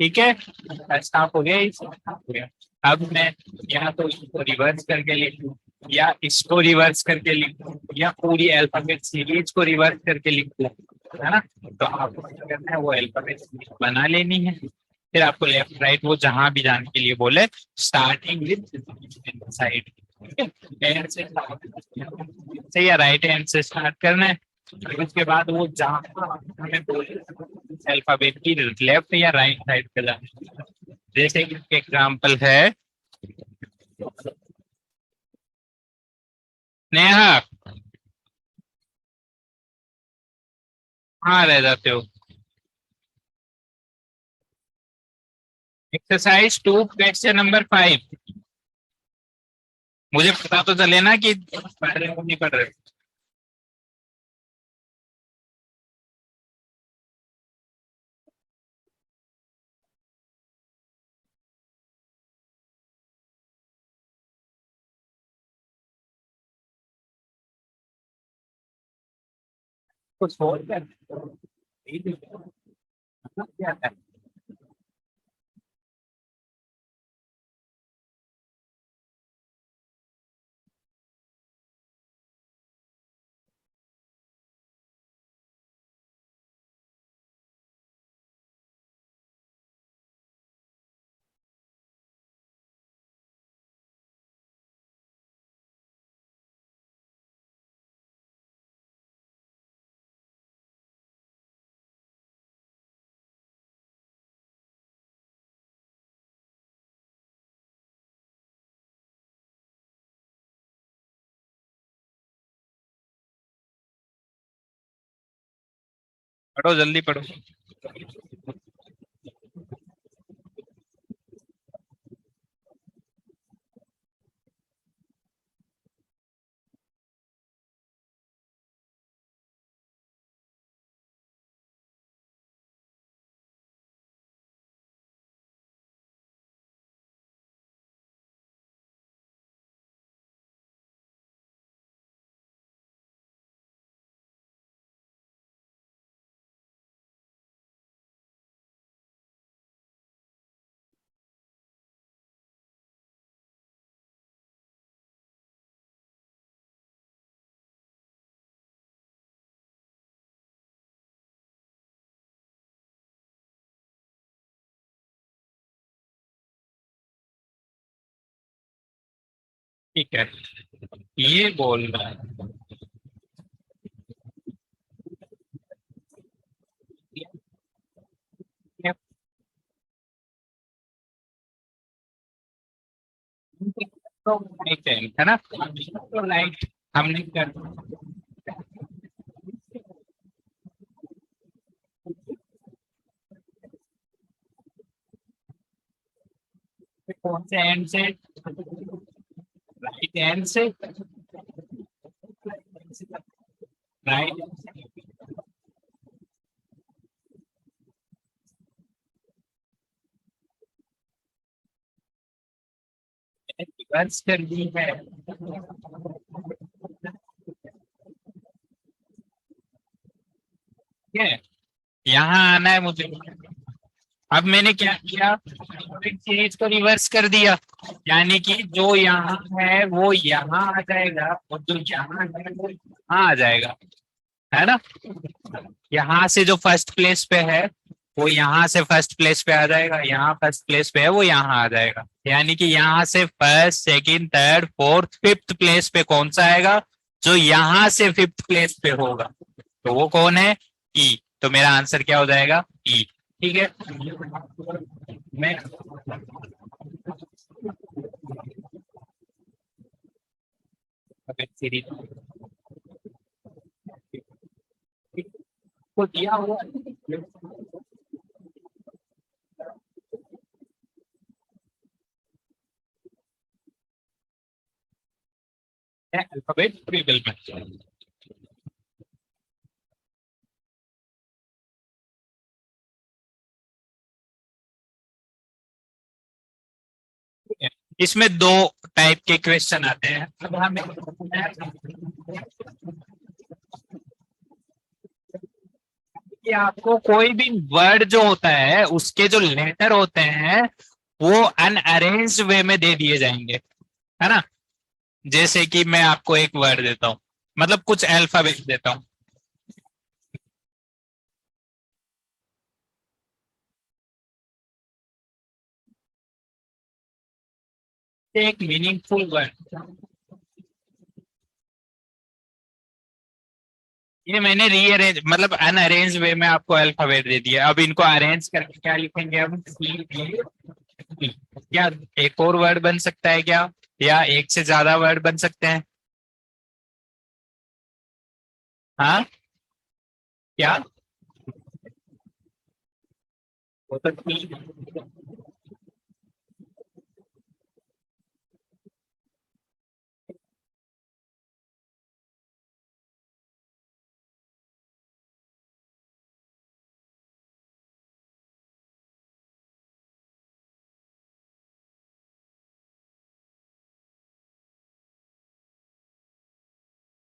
ठीक है, स्टाफ हो गया, ये स्टाफ हो गया। अब मैं या तो इसको रिवर्स करके लिख लूं, या इसको रिवर्स करके लिख लूं, या पूरी अल्फाबेट सीरीज को रिवर्स करके लिख लूं, है ना। तो आपको क्या करना है, वो अल्फाबेट सीरीज बना लेनी है। फिर आपको लेफ्ट राइट वो जहां भी जाने के लिए बोले, स्टार्टिंग विद साइड, ठीक है, एंड से या राइट हैंड से स्टार्ट करना है। फिर उसके बाद वो जहां हमें बोले अल्फाबेट की लेफ्ट या राइट साइड पे जाना है। जैसे कि एग्जाम्पल है, नेहा, कहाँ रह जाते हो। Exercise 2 question number 5। मुझे पता तो चले ना कि पढ़ रहे हो नहीं पढ़ रहे हो। कुछ और क्या क्या है? पढ़ो, जल्दी पढ़ो। ठीक है, ये बोल रहा है तो राइट है ना, तो राइट हमने कर, कौन से एंड से, राइट हैंड से, राइट रिवर्स कर दी है। ठीक है, यहाँ आना है मुझे। अब मैंने क्या किया, सीरीज को रिवर्स कर दिया, यानी कि जो यहाँ है वो यहाँ आ जाएगा, और जो यहाँ है वो यहाँ आ जाएगा, है ना। यहाँ से जो फर्स्ट प्लेस पे है वो यहाँ से फर्स्ट प्लेस पे आ जाएगा, यहाँ फर्स्ट प्लेस पे है वो यहाँ आ जाएगा, यानी कि यहाँ से first second third fourth fifth place पे कौन सा आएगा, जो यहाँ से फिफ्थ प्लेस पे होगा, तो वो कौन है, ई। तो मेरा आंसर क्या हो जाएगा, ई। ठीक है, मैं सीरीज को दिया हुआ है अल्फाबेट टेबल में। इसमें दो टाइप के क्वेश्चन आते हैं। अब हमें कि आपको कोई भी वर्ड जो होता है उसके जो लेटर होते हैं वो अनअरेंज वे में दे दिए जाएंगे, है ना। जैसे कि मैं आपको एक वर्ड देता हूँ, मतलब कुछ अल्फाबेट देता हूँ। एक मीनिंगफुल वर्ड, ये मैंने रीअरेंज मतलब अनअरेंज वे में आपको अल्फाबेट दे दिया। अब इनको अरेंज करके क्या लिखेंगे हम? क्या एक और वर्ड बन सकता है क्या, या एक से ज्यादा वर्ड बन सकते हैं? हाँ, क्या? वो तो ठीक है।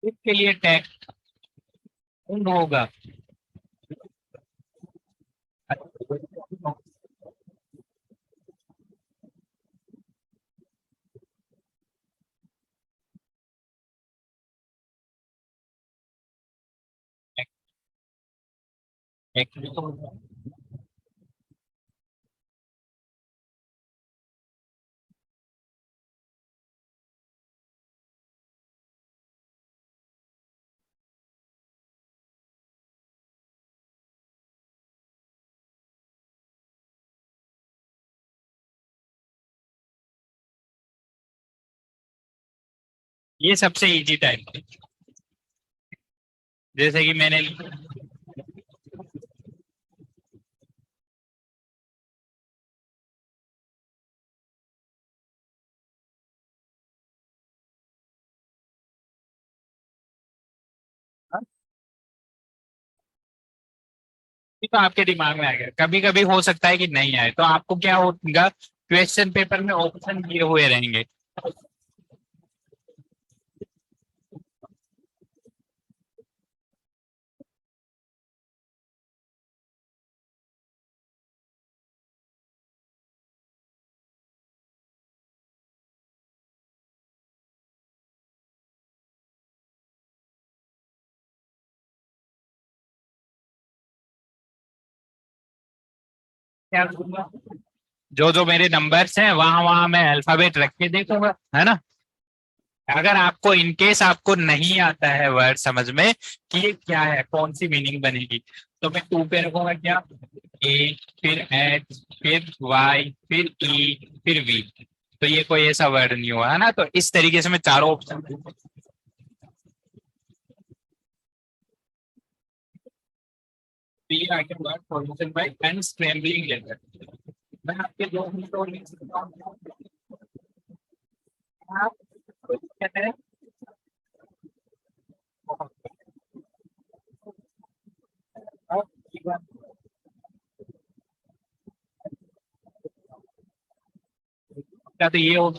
इसके लिए टैग होगा। ये सबसे इजी टाइप है। जैसे कि मैंने तो आपके दिमाग में आ गया, कभी कभी हो सकता है कि नहीं आए, तो आपको क्या होगा, क्वेश्चन पेपर में ऑप्शन दिए हुए रहेंगे। क्या करूंगा? जो जो मेरे नंबर्स हैं वहां वहां मैं अल्फाबेट रख के देखूंगा, है ना। अगर आपको इनकेस आपको नहीं आता है वर्ड समझ में कि ये क्या है, कौन सी मीनिंग बनेगी, तो मैं टू पे रखूंगा क्या, ए, फिर एच, फिर वाई, फिर ई, फिर वी। तो ये कोई ऐसा वर्ड नहीं हुआ, है ना। तो इस तरीके से मैं चारों ऑप्शन, तो ये आ गया word formation by and scrambling letter. मैं आपके दो मिनट और लिख सकता हूँ। आप कहते हैं क्या, तो ये हो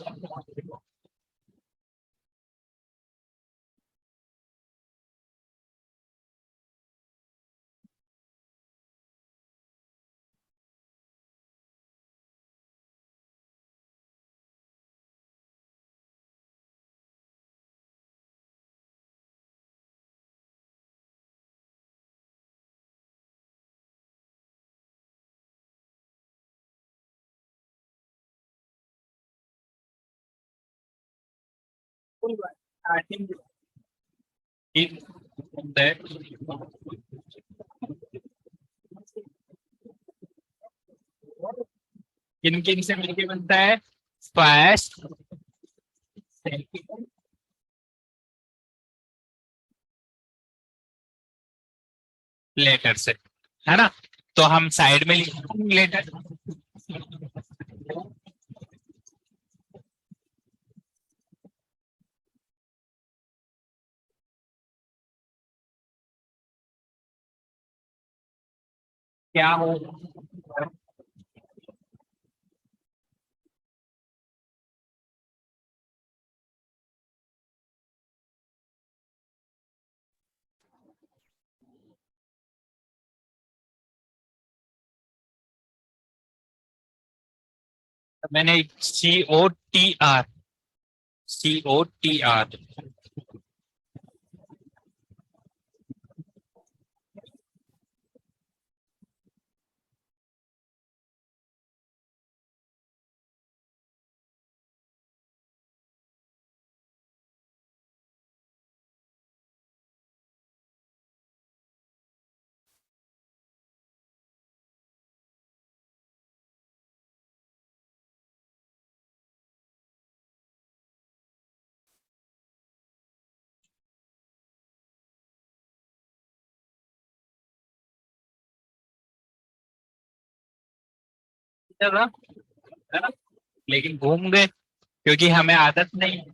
स्टार्टिंग दैट किन किन से मिलके बनता है, फर्स्ट, सेकंड, लेटर से, है ना। तो हम साइड में लिखेंगे लेटर। क्या हो, मैंने COTR, COTR। चलो, है ना? लेकिन घूम गए क्योंकि हमें आदत नहीं है।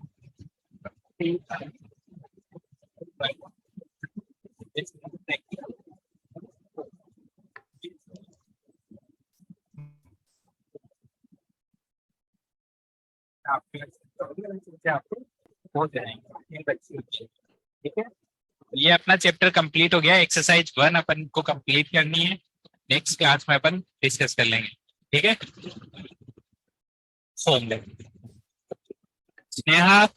आपको हो जाएंगे ये बच्चे अच्छे। ठीक है, ये अपना चैप्टर कंप्लीट हो गया। एक्सरसाइज 1 अपन को कंप्लीट करनी है, नेक्स्ट क्लास में अपन डिस्कस कर लेंगे। ठीक है, सोम ले स्नेहा।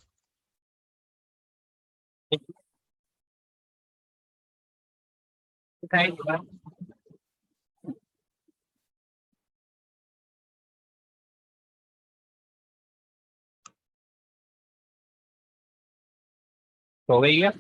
हो गई है।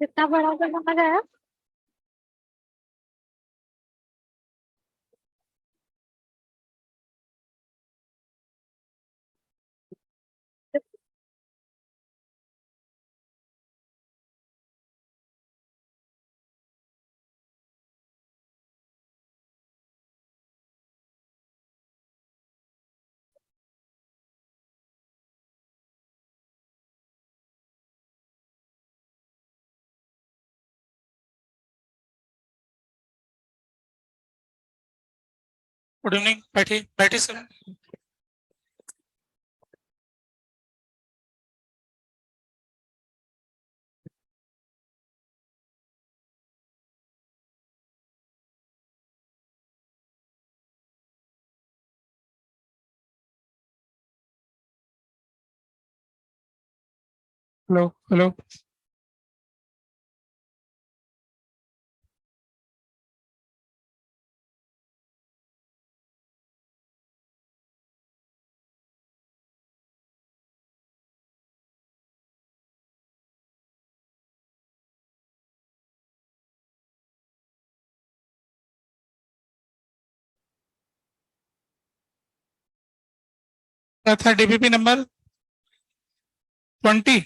कितना बड़ा सा नंबर है? Good evening. बैठिए बैठिए सर। Hello hello. क्या था डीबीपी नंबर 20?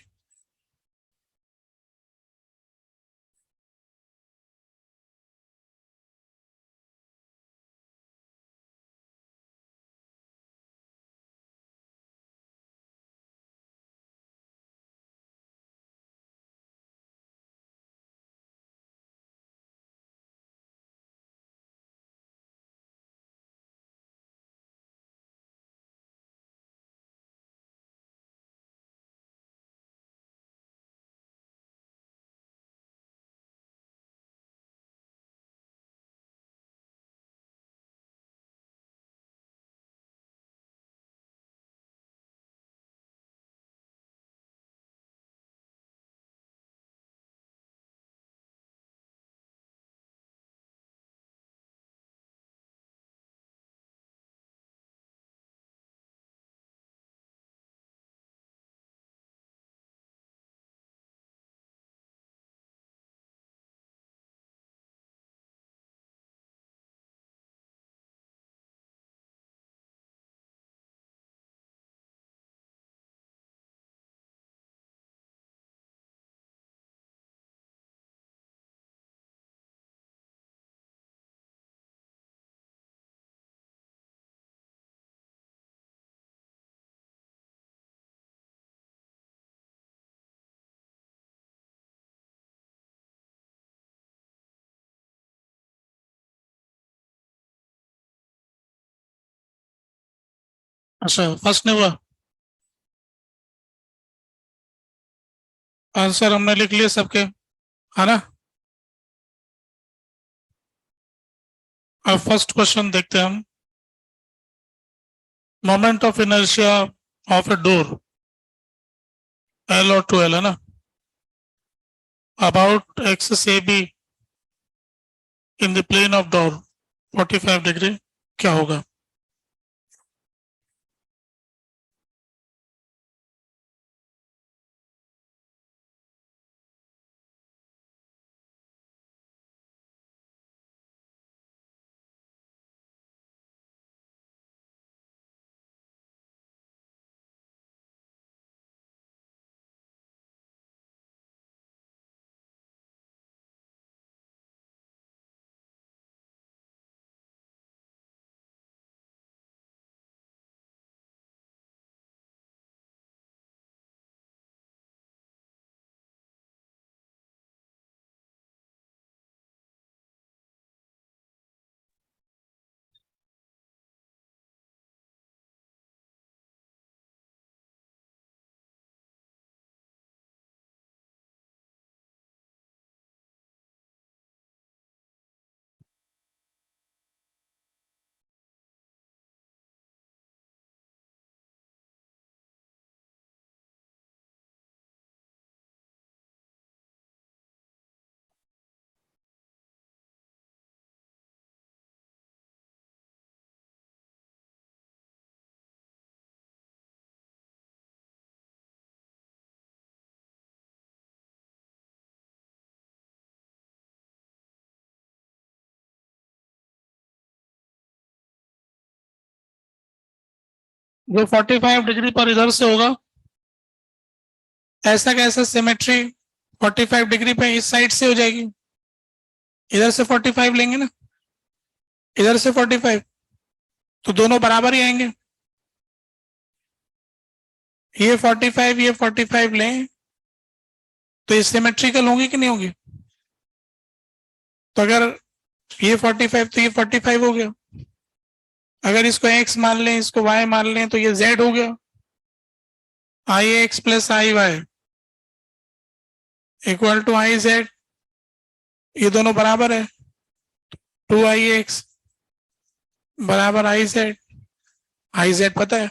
अच्छा, फर्स्ट नहीं हुआ। आंसर हमने लिख लिए सबके, है ना? अब फर्स्ट क्वेश्चन देखते हैं हम। Moment of inertia of a door, L और 2L, है ना? About axis A B in the plane of door 45 degree, क्या होगा? जो 45 डिग्री पर इधर से होगा, ऐसा कैसा सिमेट्री 45 डिग्री पे इस साइड से हो जाएगी, इधर से 45 लेंगे ना, इधर से 45, तो दोनों बराबर ही आएंगे। ये 45 ये 45 लें तो ये सिमेट्रिकल होंगी कि नहीं होंगी? तो अगर ये 45 तो ये 45 हो गया, अगर इसको x मान लें इसको y मान लें तो ये z हो गया, I X plus I Y equal to I Z, ये दोनों बराबर है, 2 i x बराबर आई जेड पता है।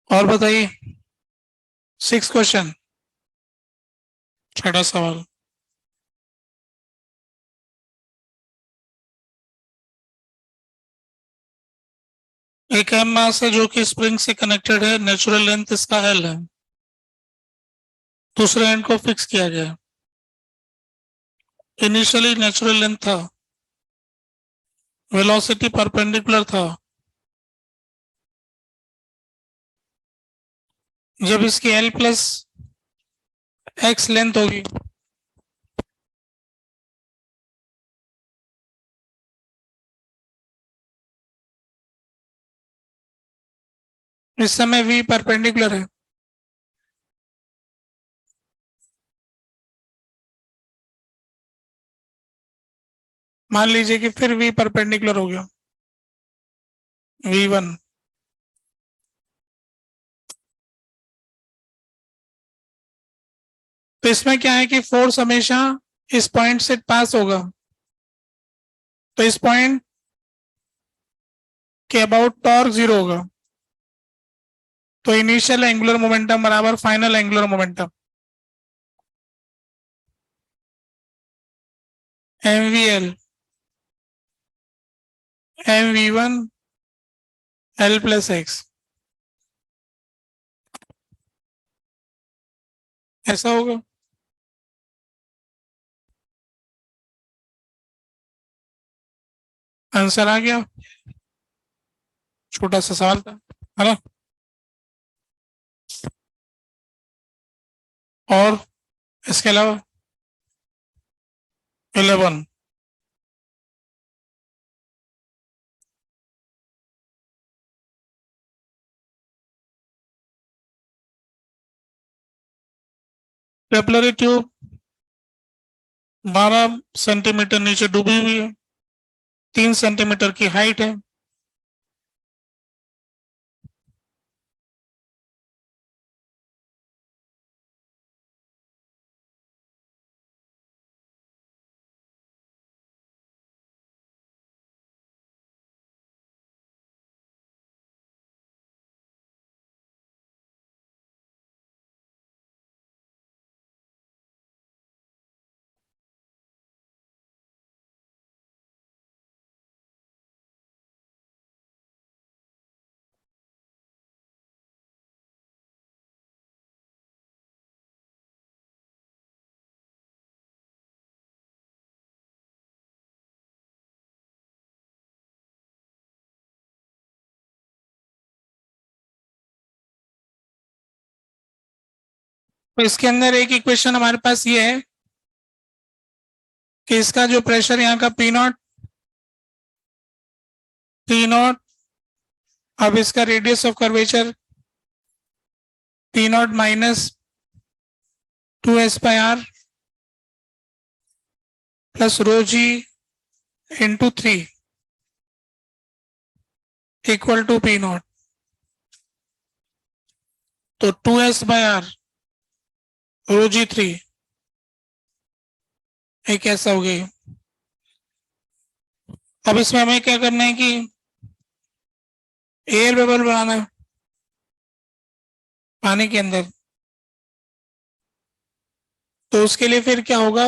और बताइए 6 क्वेश्चन, छठा सवाल। एक एम मास है जो कि स्प्रिंग से कनेक्टेड है, नेचुरल लेंथ इसका एल है, दूसरे एंड को फिक्स किया गया, इनिशियली नेचुरल लेंथ था, वेलोसिटी परपेंडिकुलर था, जब इसकी एल प्लस एक्स लेंथ होगी इस समय v परपेंडिकुलर है, मान लीजिए कि फिर v परपेंडिकुलर हो गया, v1, तो इसमें क्या है कि फोर्स हमेशा इस पॉइंट से पास होगा, तो इस पॉइंट के अबाउट टॉर्क 0 होगा, तो इनिशियल एंगुलर मोमेंटम बराबर final angular momentum, mvl mv1 l plus x, ऐसा होगा। आंसर आ गया, छोटा सा सवाल था, है ना। और इसके अलावा 11, कैपिलरी ट्यूब 12 सेंटीमीटर नीचे डूबी हुई है, 3 सेंटीमीटर की हाइट है, तो इसके अंदर एक इक्वेशन हमारे पास ये है कि इसका जो प्रेशर यहाँ का P0, अब इसका radius of curvature P0 minus 2s/r plus rho g into 3 equal to P0, तो 2s/r रो जी 3 एक ऐसा हो गई। अब इसमें हमें क्या करना है कि एयर बबल बनाना है पानी के अंदर, तो उसके लिए फिर क्या होगा,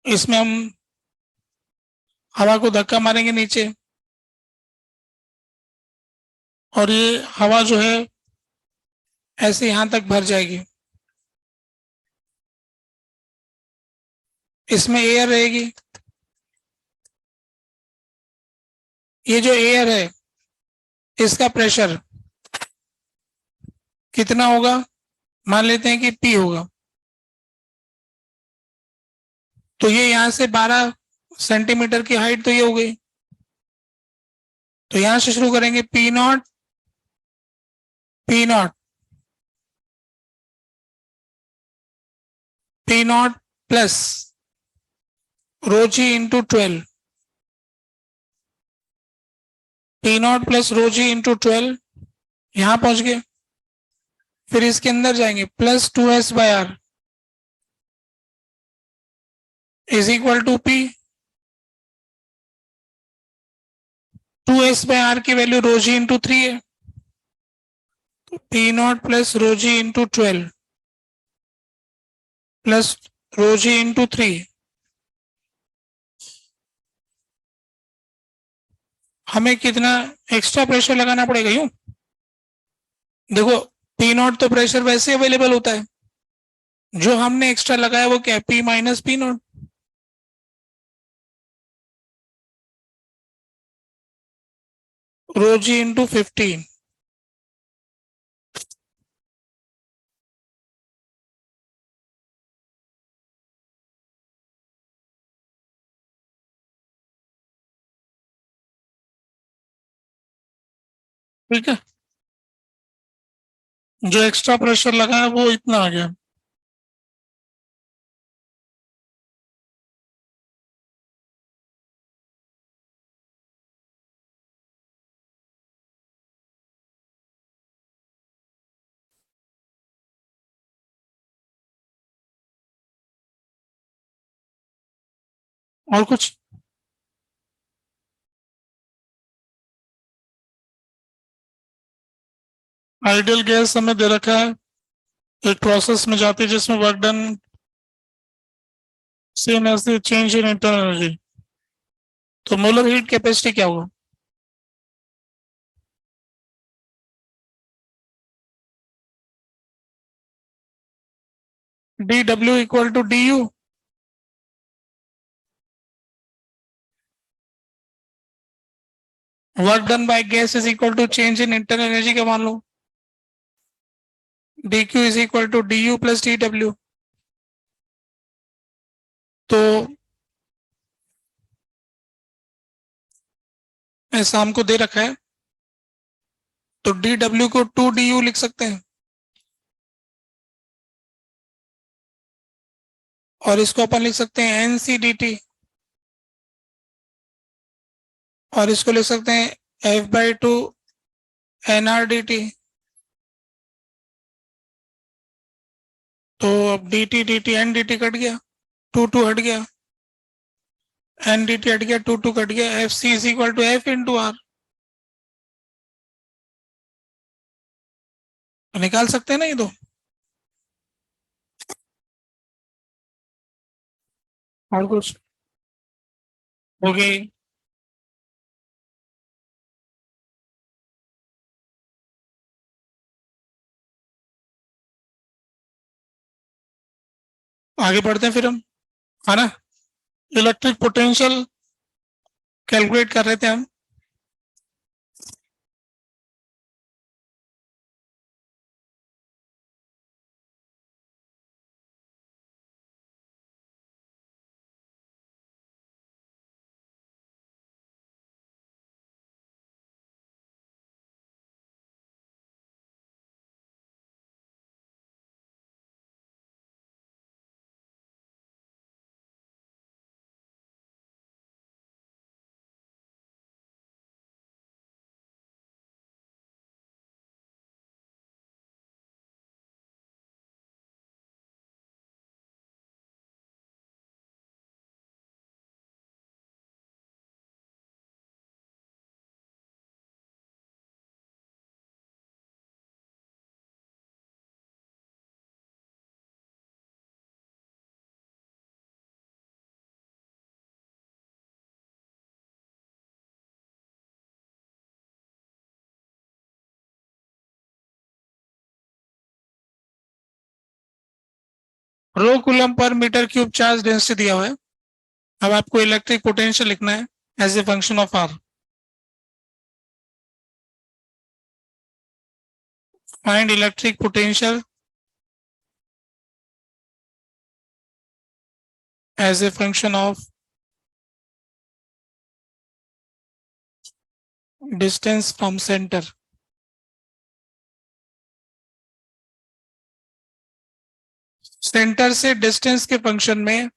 इसमें हम हवा को धक्का मारेंगे नीचे, और ये हवा जो है ऐसे यहां तक भर जाएगी, इसमें एयर रहेगी, ये जो एयर है इसका प्रेशर कितना होगा, मान लेते हैं कि P होगा, तो ये यहां से 12 सेंटीमीटर की हाइट तो ये हो गई, तो यहां से शुरू करेंगे P nought plus rho g into 12, P0 plus rho g into 12, यहां पहुंच गए। फिर इसके अंदर जाएंगे, plus 2s/r is equal to P, 2s/r की वैल्यू रो जी इंटू 3 है, तो P0 plus rho g into 12 plus rho g into 3, हमें कितना एक्स्ट्रा प्रेशर लगाना पड़ेगा यूं। देखो P0 तो प्रेशर वैसे अवेलेबल होता है, जो हमने एक्स्ट्रा लगाया वो क्या है, P माइनस P0, रो जी इंटू 15, ठीक है। जो एक्स्ट्रा प्रेशर लगा है वो इतना आ गया। और कुछ, आइडियल गैस हमें दे रखा है, एक प्रोसेस में जाती है जिसमें work done same as the change in internal energy, तो मोलर हीट कैपेसिटी क्या होगा, dw equal to du, work done by gas is equal to change in internal energy का मान लो, dq is equal to du plus dw, तो ऐसा हमको दे रखा है, तो dw को 2du लिख सकते हैं, और इसको अपन लिख सकते हैं nc dt, और इसको लिख सकते हैं f/2 nr dt, तो अब dt dt n dt cut गया, 2 हट गया, n dt हट गया, 2 कट गया, F C is equal to F into R, निकाल सकते हैं ना ये दो। और कुछ हो गई, आगे बढ़ते हैं फिर हम, है ना। इलेक्ट्रिक पोटेंशियल कैलकुलेट कर रहे थे हम, rho coulomb per metre cube charge density दिया हुआ है। अब आपको इलेक्ट्रिक पोटेंशियल लिखना है as a function of R. Find electric potential as a function of distance from centre. Centre से डिस्टेंस के फंक्शन में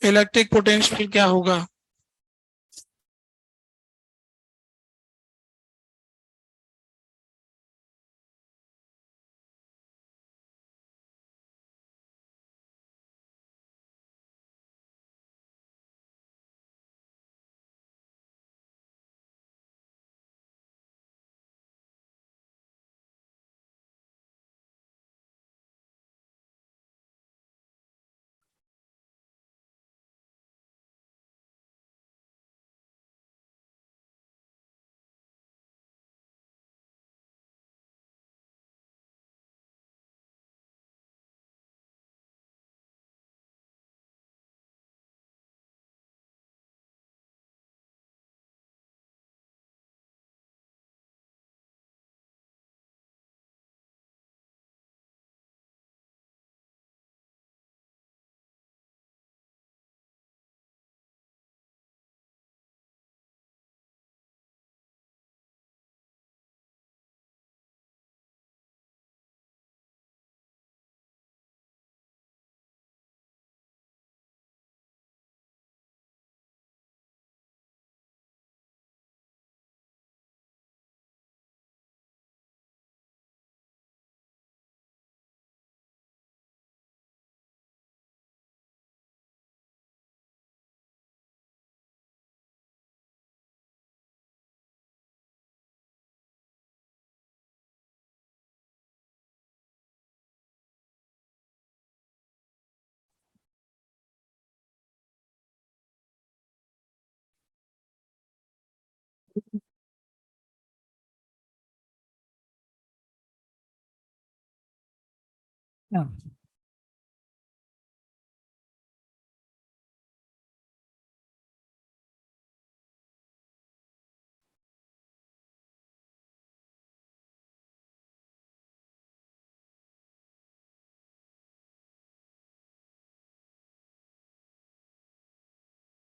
इलेक्ट्रिक पोटेंशियल क्या होगा?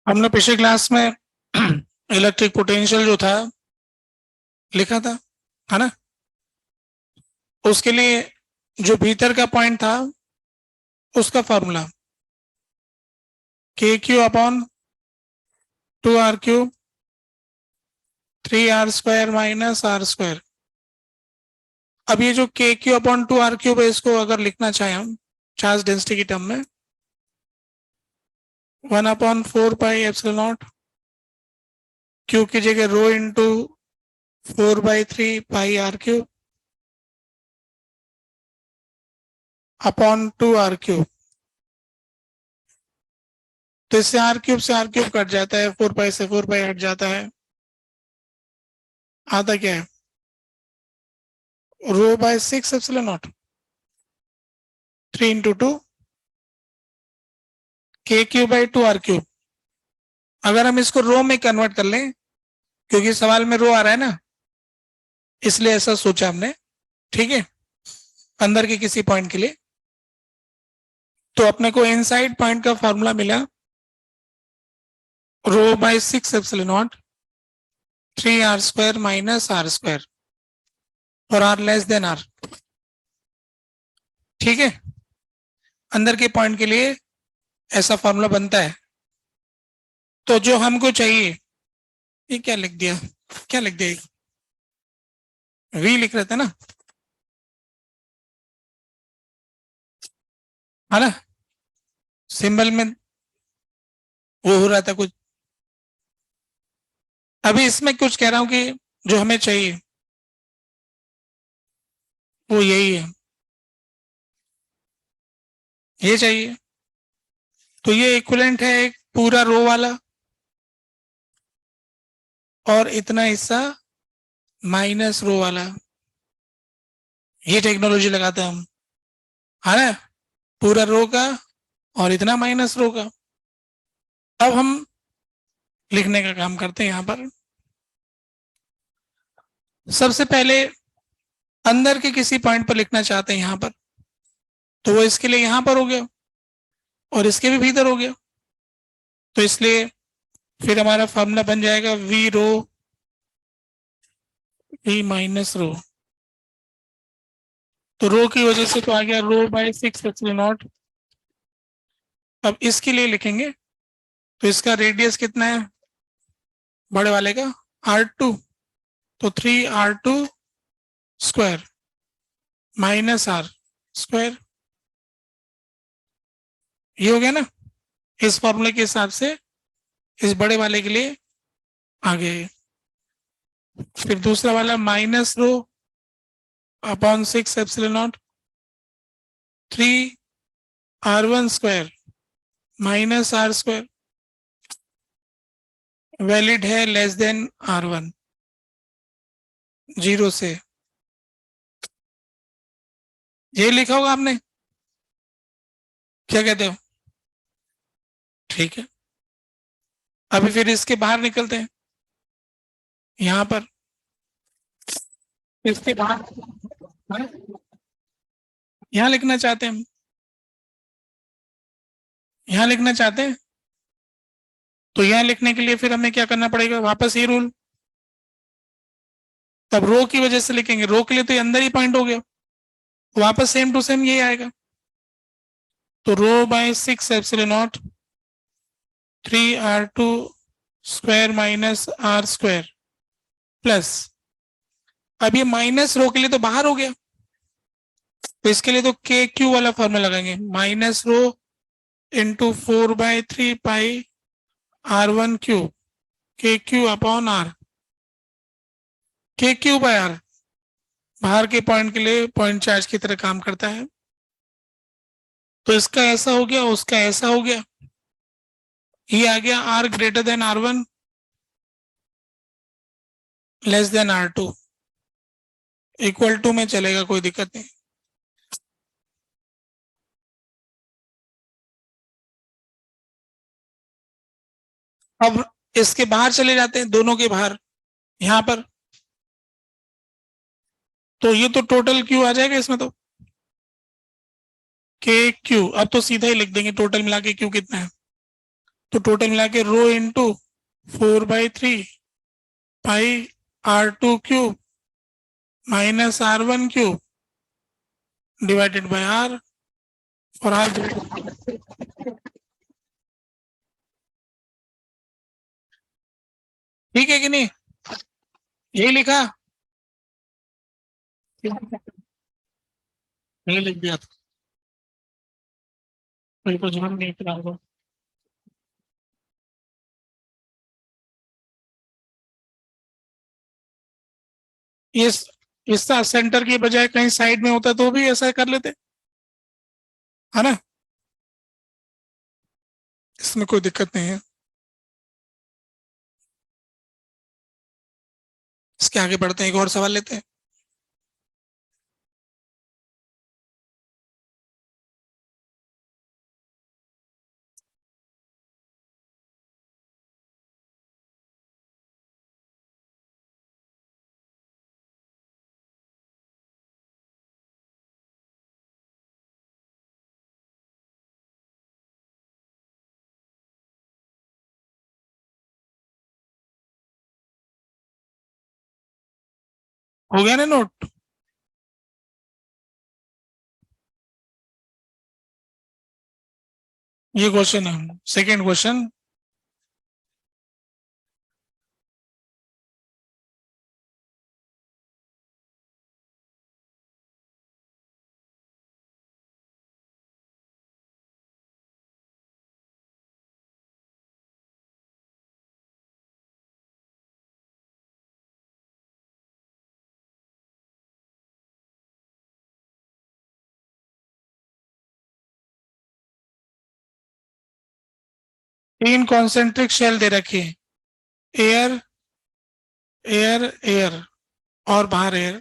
हमने पिछले क्लास में इलेक्ट्रिक पोटेंशियल जो था लिखा था, है ना? उसके लिए जो भीतर का पॉइंट था उसका फॉर्मूला के Q upon 2r cube 3r square minus r square. अब ये जो के क्यू अपॉन 2r क्यूब है इसको अगर लिखना चाहें हम चार्ज डेंसिटी की टर्म में 1/4 पाई एप्सिलॉन नॉट क्यू की जगह रो इंटू 4/3 पाई r cube upon 2r cube. तो इससे r क्यूब से r क्यूब कट जाता है, 4 पाई से 4 पाई हट जाता है। आता क्या है? रो बाय 6 एप्सिलॉन नॉट 3 इंटू 2 के क्यूब बाई 2r क्यूब। अगर हम इसको रो में कन्वर्ट कर लें, क्योंकि सवाल में रो आ रहा है ना, इसलिए ऐसा सोचा हमने, ठीक है, अंदर के किसी पॉइंट के लिए। तो अपने को इनसाइड पॉइंट का फॉर्मूला मिला rho by 6 epsilon naught 3r square minus r square और r लेस देन r। ठीक है, अंदर के पॉइंट के लिए ऐसा फॉर्मूला बनता है। तो जो हमको चाहिए, ये क्या लिख दिया, क्या लिख दिया, वी लिख रहे थे ना, है ना? सिंबल में वो हो रहा था कुछ। अभी इसमें कुछ कह रहा हूं कि जो हमें चाहिए वो यही है, ये चाहिए। तो ये इक्विवेलेंट है एक पूरा रो वाला और इतना हिस्सा माइनस रो वाला। ये टेक्नोलॉजी लगाते हैं हम, है ना? पूरा रो का और इतना माइनस रो का। अब हम लिखने का काम करते हैं यहां पर। सबसे पहले अंदर के किसी पॉइंट पर लिखना चाहते हैं यहां पर, तो वो इसके लिए यहां पर हो गया और इसके भी भीतर हो गया। तो इसलिए फिर हमारा फॉर्मूला बन जाएगा V rho V minus rho. तो रो की वजह से तो आ गया रो बाय 6 एप्सिलॉन नॉट। अब इसके लिए लिखेंगे तो इसका रेडियस कितना है बड़े वाले का, R2, तो 3R2 square minus R square. ये हो गया ना। इस फॉर्मूले के हिसाब से इस बड़े वाले के लिए आगे। फिर दूसरा वाला minus rho upon 6 epsilon not 3R1 square minus R square, valid है लेस देन R1, 0 से। ये लिखा होगा आपने, क्या कहते हो? ठीक है। अभी फिर इसके बाहर निकलते हैं। यहां पर इसके बाहर यहां लिखना चाहते हैं हम, यहां लिखना चाहते हैं। तो यहां लिखने के लिए फिर हमें क्या करना पड़ेगा, वापस ये रूल। तब रो की वजह से लिखेंगे, रो के लिए तो ये अंदर ही पॉइंट हो गया, वापस सेम टू सेम ये आएगा। तो rho by 6 epsilon naught 3R2 square minus R square plus, अब ये माइनस रो के लिए तो बाहर हो गया, तो इसके लिए तो के क्यू वाला फॉर्मूला लगाएंगे, माइनस रो इंटू 4/3 पाई R1 क्यूब के क्यू अपॉन R। के क्यू बाय R बाहर के पॉइंट के लिए पॉइंट चार्ज की तरह काम करता है। तो इसका ऐसा हो गया, उसका ऐसा हो गया, ये आ गया R greater than R1 less than R2, equal to में चलेगा, कोई दिक्कत नहीं। अब इसके बाहर चले जाते हैं, दोनों के बाहर यहां पर, तो ये तो टोटल क्यू आ जाएगा इसमें, तो के क्यू। अब तो सीधा ही लिख देंगे टोटल मिला के क्यू कितना है। तो टोटल मिला के rho into 4/3 pi R2 cube minus R1 cube divided by R और R। ठीक है कि नहीं, यही लिखा, नहीं लिख दिया था, बिल्कुल जवाब नहीं था। इस इसका सेंटर की बजाय कहीं साइड में होता तो भी ऐसा कर लेते, है ना, इसमें कोई दिक्कत नहीं है। इसके आगे बढ़ते हैं, एक और सवाल लेते हैं। हो गया ना नोट? ये क्वेश्चन है, सेकेंड क्वेश्चन। तीन कॉन्सेंट्रिक शेल दे रखी है, एयर एयर एयर और बाहर एयर।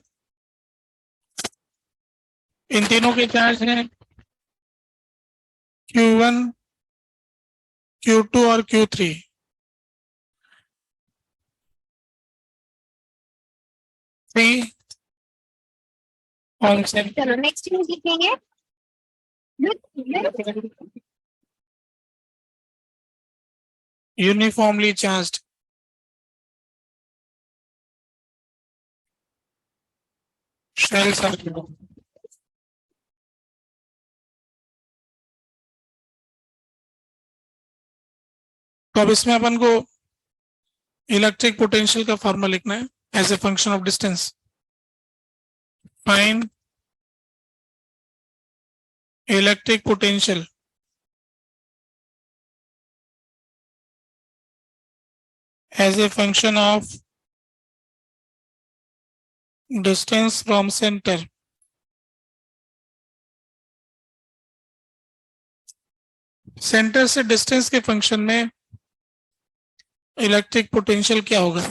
इन तीनों के चार्ज हैं Q1, Q2 और Q3 3 और चलो नेक्स्ट न्यूज लिखेंगे। uniformly charged shells are तो अब इसमें अपन को इलेक्ट्रिक पोटेंशियल का फॉर्मूला लिखना है as a function of distance. Find electric potential as a function of distance from center। Centre से डिस्टेंस के फंक्शन में इलेक्ट्रिक पोटेंशियल क्या होगा?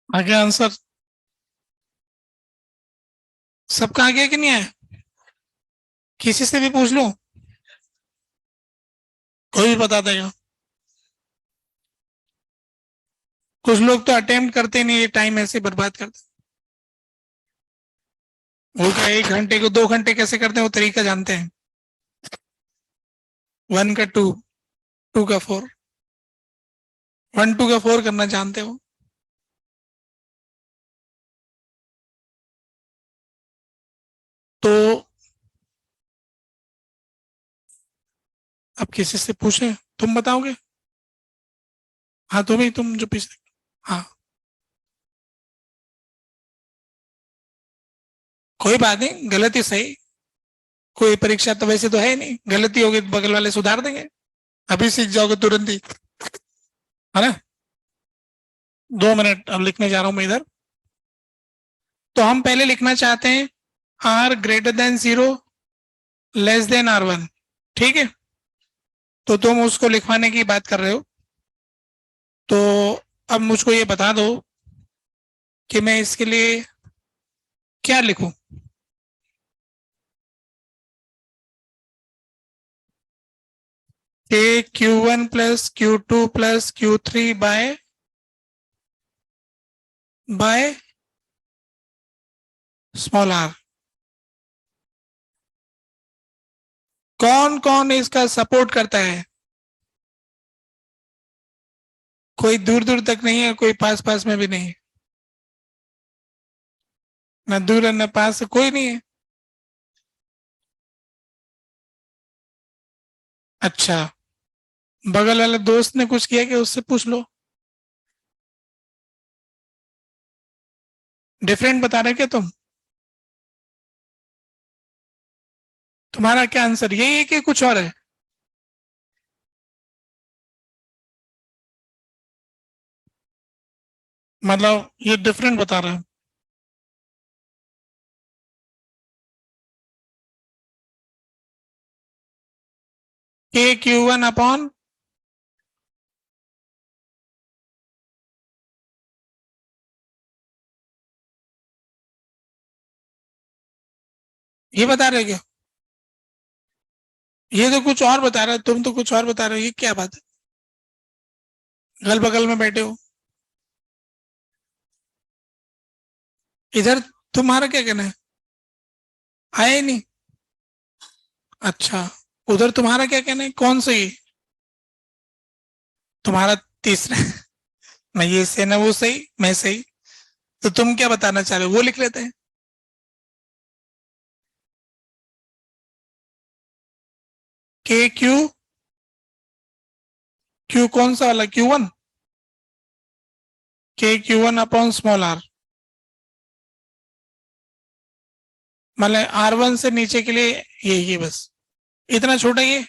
आगे आंसर सबका आ गया कि नहीं आया? किसी से भी पूछ लो, कोई भी बता देगा। कुछ लोग तो अटेम्प्ट करते नहीं, ये टाइम ऐसे बर्बाद करते। वो क्या 1 घंटे को 2 घंटे कैसे करते हैं वो तरीका जानते हैं। 1 का 2, 2 का 4, 1 2 का 4 करना जानते हो। तो अब किसी से पूछे, तुम बताओगे? हाँ तुम ही, तुम जो पीछे। हाँ कोई बात नहीं, गलती सही, कोई परीक्षा तो वैसे तो है नहीं, गलती होगी तो बगल वाले सुधार देंगे, अभी सीख जाओगे तुरंत ही, है ना। 2 मिनट, अब लिखने जा रहा हूं मैं इधर। तो हम पहले लिखना चाहते हैं R greater than 0 less than R1, ठीक है। तो तुम उसको लिखवाने की बात कर रहे हो, तो अब मुझको ये बता दो कि मैं इसके लिए क्या लिखूं। कि Q1 plus Q2 plus Q3 by small r। कौन कौन इसका सपोर्ट करता है? कोई दूर दूर तक नहीं है, कोई पास पास में भी नहीं है, ना दूर है ना पास है, कोई नहीं है। अच्छा, बगल वाले दोस्त ने कुछ किया कि उससे पूछ लो। डिफरेंट बता रहे क्या तुम? तुम्हारा क्या आंसर यही है कि कुछ और है? मतलब ये डिफरेंट बता रहे हैं। K Q1 अपॉन ये बता रहे हो क्या? ये तो कुछ और बता रहा है, तुम तो कुछ और बता रहे हो, ये क्या बात है? गल बगल में बैठे हो। इधर तुम्हारा क्या कहना है? आया ही नहीं। अच्छा, उधर तुम्हारा क्या कहना है, कौन सही? तुम्हारा तीसरा मैं ये से ना वो सही, मैं सही। तो तुम क्या बताना चाह रहे हो, वो लिख लेते हैं। के क्यू, क्यू कौन सा वाला, Q1? के Q1 अपॉन स्मॉल आर, मतलब R1 से नीचे के लिए ये बस इतना छोटा ये,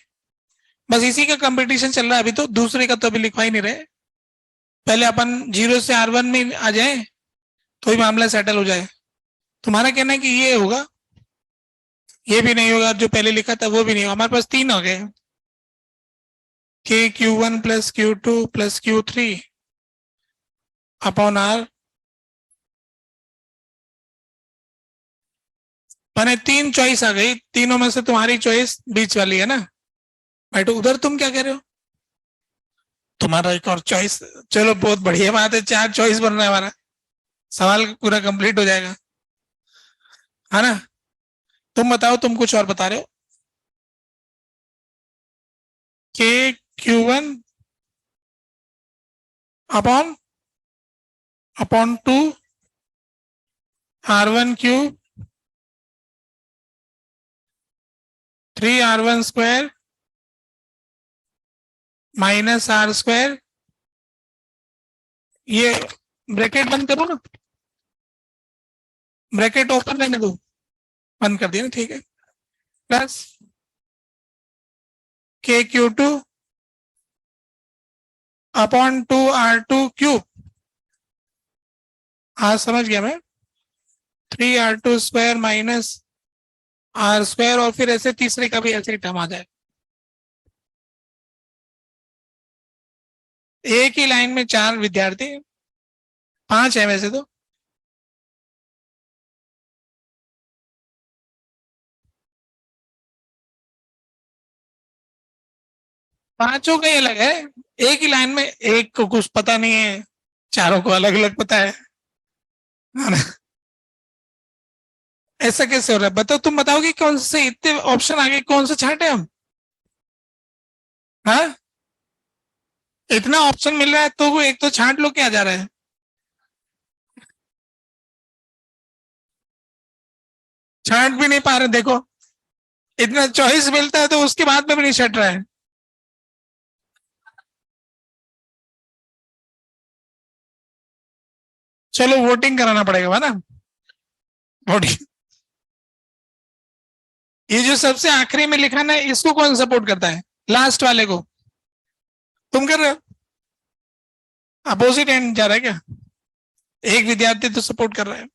बस इसी का कंपटीशन चल रहा है अभी, तो दूसरे का तो अभी लिखवा ही नहीं रहे। पहले अपन 0 से R1 में आ जाए तो ही मामला सेटल हो जाए। तुम्हारा कहना है कि ये होगा, ये भी नहीं होगा, जो पहले लिखा था वो भी नहीं होगा। हमारे पास तीन हो गए, के Q1 plus Q2 plus Q3 upon are, मैंने तीन चॉइस आ गई, तीनों में से तुम्हारी चॉइस बीच वाली है ना। भाई तो उधर तुम क्या कह रहे हो? तुम्हारा एक और चॉइस, चलो बहुत बढ़िया बात है, चार चॉइस बन रहा है हमारा, सवाल पूरा कंप्लीट हो जाएगा, है ना। तुम बताओ, तुम कुछ और बता रहे हो। K Q1 upon upon 2 R1 cube 3 R1 square minus R square, ये ब्रैकेट बंद करो ना, ब्रैकेट ओपन रहने दो, बंद कर दिया ना, ठीक है। प्लस के Q2 अपॉन 2 R2 क्यूब, हाँ समझ गया मैं, 3 R2 square minus R square, और फिर ऐसे तीसरे का भी ऐसे टर्म आ जाए। एक ही लाइन में चार विद्यार्थी, पांच है वैसे तो। पांचों का ही अलग है, एक ही लाइन में एक को कुछ पता नहीं है, चारों को अलग अलग पता है ना? ऐसा कैसे हो रहा है, बताओ, तुम बताओगे कौन से, इतने ऑप्शन आगे कौन से छांटे हम? हाँ, इतना ऑप्शन मिल रहा है तो एक तो छांट लो, क्या जा रहा है? छांट भी नहीं पा रहे, देखो इतना चॉइस मिलता है तो उसके बाद में भी नहीं छट रहा है। चलो वोटिंग कराना पड़ेगा ना, वोटिंग। ये जो सबसे आखिरी में लिखा ना, इसको कौन सपोर्ट करता है, लास्ट वाले को? तुम कर रहे हो, अपोजिट एंड जा रहा है क्या? एक विद्यार्थी तो सपोर्ट कर रहा है,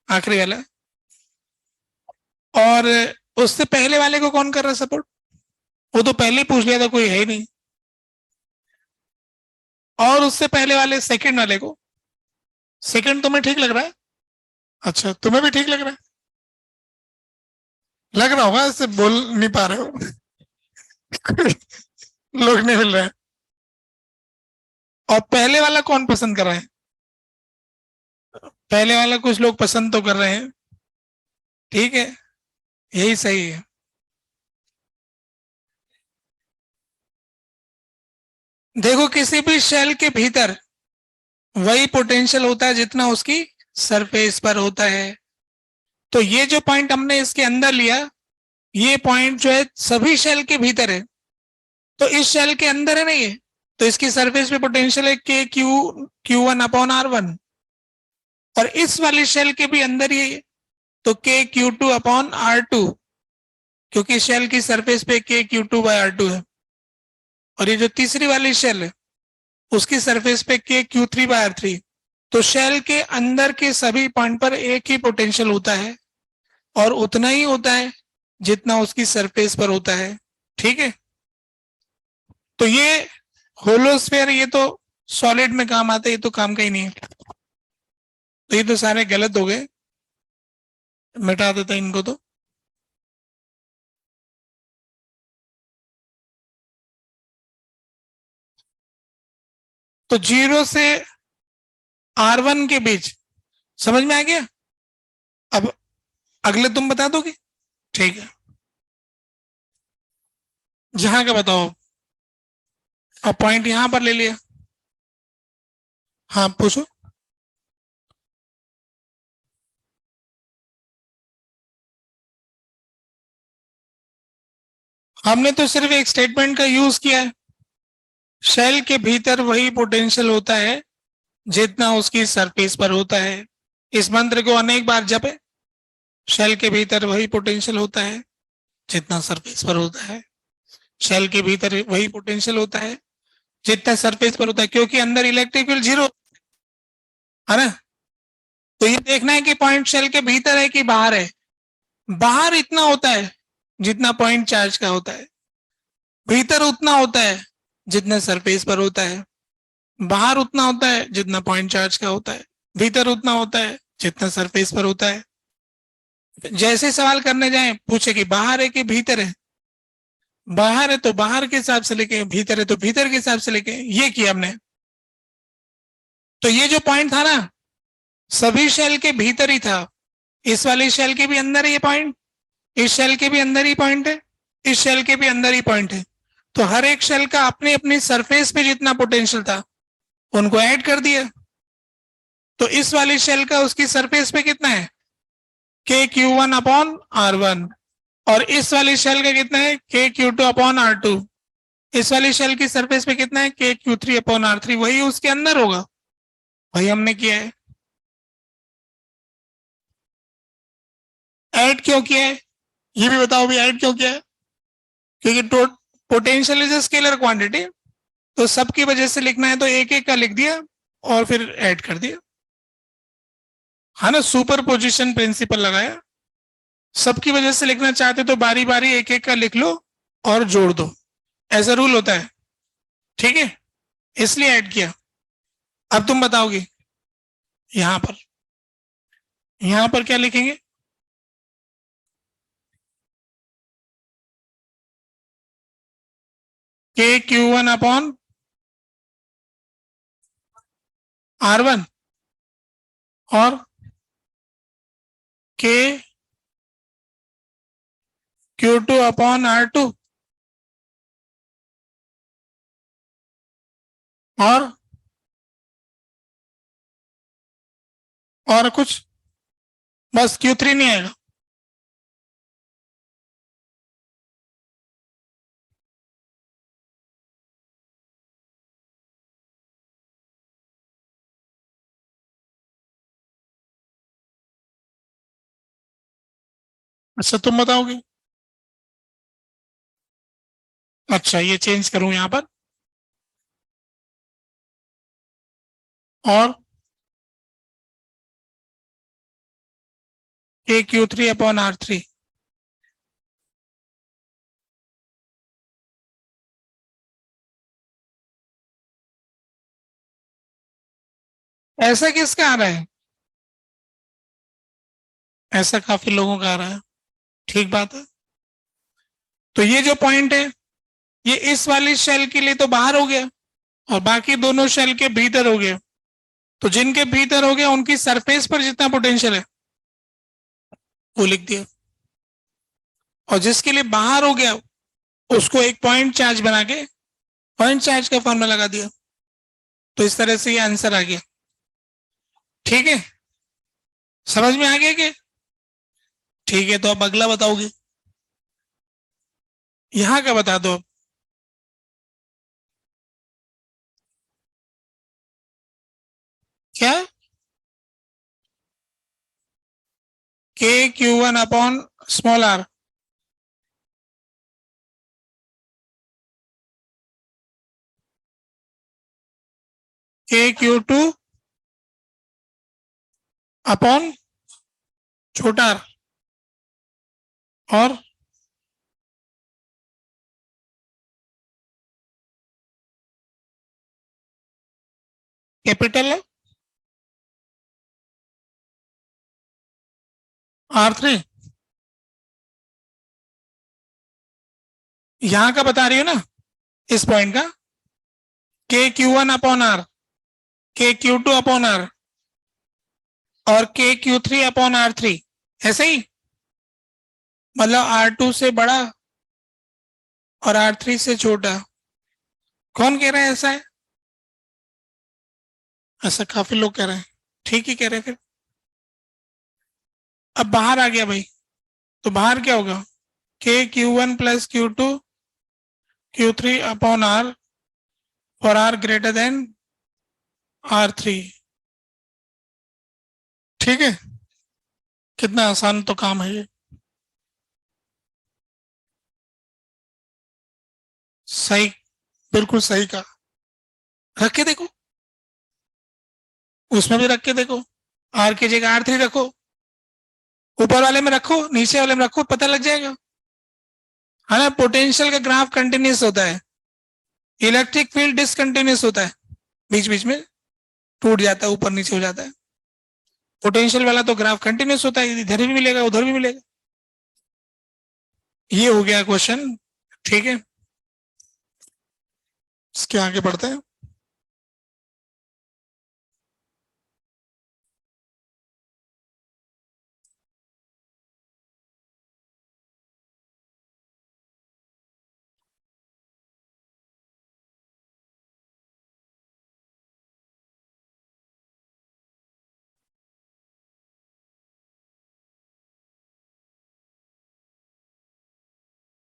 आखिरी वाला। और उससे पहले वाले को कौन कर रहा है सपोर्ट? वो तो पहले ही पूछ लिया था, कोई है ही नहीं। और उससे पहले वाले सेकंड वाले को, सेकंड तुम्हें ठीक लग रहा है? अच्छा, तुम्हें भी ठीक लग रहा है, लग रहा होगा, इससे बोल नहीं पा रहे हो लोग नहीं मिल रहा है। और पहले वाला कौन पसंद कर रहा है? पहले वाला कुछ लोग पसंद तो कर रहे हैं, ठीक है, यही सही है। देखो, किसी भी शेल के भीतर वही पोटेंशियल होता है जितना उसकी सरफेस पर होता है। तो ये जो पॉइंट हमने इसके अंदर लिया, ये पॉइंट जो है सभी शेल के भीतर है, तो इस शेल के अंदर है ना ये, तो इसकी सरफेस पे पोटेंशियल है के Q1 अपॉन R1, और इस वाली शेल के भी अंदर ही है, तो के Q2 अपॉन R2, क्योंकि शेल की सरफेस पे के Q2 बाय R2 है। और ये जो तीसरी वाली शेल है, उसकी सरफेस पे के Q3 बाय R3। तो शेल के अंदर के सभी पॉइंट पर एक ही पोटेंशियल होता है, और उतना ही होता है जितना उसकी सरफेस पर होता है, ठीक है। तो ये होलोस्फेयर, ये तो सॉलिड में काम आता है, ये तो काम का ही नहीं है। तो ये तो सारे गलत हो गए, मिटा देता इनको तो। तो 0 से R1 के बीच, समझ में आ गया? अब अगले तुम बता दोगे, ठीक है? जहां का बताओ, अब पॉइंट यहां पर ले लिया, हाँ पूछो। हमने तो सिर्फ एक स्टेटमेंट का यूज किया है, शेल के भीतर वही पोटेंशियल होता है जितना उसकी सरफेस पर होता है। इस मंत्र को अनेक बार जपे, शेल के भीतर वही पोटेंशियल होता है जितना सरफेस पर होता है। शेल के भीतर वही पोटेंशियल होता है जितना सरफेस पर होता है, क्योंकि अंदर इलेक्ट्रिक फील्ड 0 है ना। तो ये देखना है कि पॉइंट शेल के भीतर है कि बाहर है। बाहर इतना होता है जितना पॉइंट चार्ज का होता है, भीतर उतना होता है जितना सरफेस पर होता है। बाहर उतना होता है जितना पॉइंट चार्ज का होता है, भीतर उतना होता है जितना सरफेस पर होता है। जैसे सवाल करने जाए, पूछे कि बाहर है कि भीतर है, बाहर है तो बाहर के हिसाब से लिखे, भीतर है तो भीतर के हिसाब से लिखे, ये किया हमने। तो ये जो पॉइंट था ना, सभी शेल के भीतर ही था। इस वाली शेल के भी अंदर ये पॉइंट, इस शेल के भी अंदर ही पॉइंट है, इस शेल के भी अंदर ही पॉइंट है। तो हर एक शेल का अपनी अपनी सरफेस पे जितना पोटेंशियल था उनको ऐड कर दिया। तो इस वाली शेल का उसकी सरफेस पे कितना है, KQ1/R1, और इस वाली शेल का कितना है, KQ2/R2। इस वाली शेल की सरफेस पे कितना है, KQ3/R3। वही उसके अंदर होगा, वही हमने किया है। ऐड क्यों किया है ये भी बताओ भी, ऐड क्यों किया है? क्योंकि potential is a scalar quantity, तो सबकी वजह से लिखना है तो एक एक का लिख दिया और फिर ऐड कर दिया, है ना। सुपर पोजिशन प्रिंसिपल लगाया। सबकी वजह से लिखना चाहते तो बारी बारी एक एक का लिख लो और जोड़ दो, ऐसा रूल होता है, ठीक है? इसलिए ऐड किया। अब तुम बताओगे यहां पर क्या लिखेंगे? KQ1/R1 और KQ2/R2 और कुछ, बस Q3 नहीं आएगा। अच्छा तुम बताओगे। अच्छा ये चेंज करूं यहां पर, और KQ3/R3। ऐसा किसका आ रहा है? ऐसा काफी लोगों का आ रहा है, ठीक बात है। तो ये जो पॉइंट है ये इस वाली शेल के लिए तो बाहर हो गया और बाकी दोनों शेल के भीतर हो गया। तो जिनके भीतर हो गया उनकी सरफेस पर जितना पोटेंशियल है वो लिख दिया, और जिसके लिए बाहर हो गया उसको एक पॉइंट चार्ज बना के पॉइंट चार्ज का फॉर्मूला लगा दिया। तो इस तरह से ये आंसर आ गया, ठीक है? समझ में आ गया कि? ठीक है, तो अब अगला बताओगे, यहां का बता दो अब। क्या? KQ1/r, KQ2 अपॉन छोटा r, और कैपिटल है R3। यहां का बता रही हो ना, इस पॉइंट का KQ1/r, के क्यू टू अपॉन आर और K Q three upon R three, ऐसे ही, मतलब आर टू से बड़ा और आर थ्री से छोटा। कौन कह रहा है ऐसा है? ऐसा काफी लोग कह रहे हैं, ठीक ही कह रहे हैं फिर। अब बाहर आ गया भाई, तो बाहर क्या होगा? K Q one plus Q two Q three upon R for R greater than R three. ठीक है, कितना आसान तो काम है ये। सही, बिल्कुल सही कहा। रख के देखो, उसमें भी रख के देखो, आर की जगह आर थ्री रखो, ऊपर वाले में रखो, नीचे वाले में रखो, पता लग जाएगा। है ना, पोटेंशियल का ग्राफ कंटिन्यूस होता है, इलेक्ट्रिक फील्ड डिसकंटिन्यूस होता है, बीच बीच में टूट जाता है, ऊपर नीचे हो जाता है। पोटेंशियल वाला तो ग्राफ कंटिन्यूस होता है, इधर भी मिलेगा उधर भी मिलेगा। ये हो गया क्वेश्चन, ठीक है। इसके आगे बढ़ते हैं।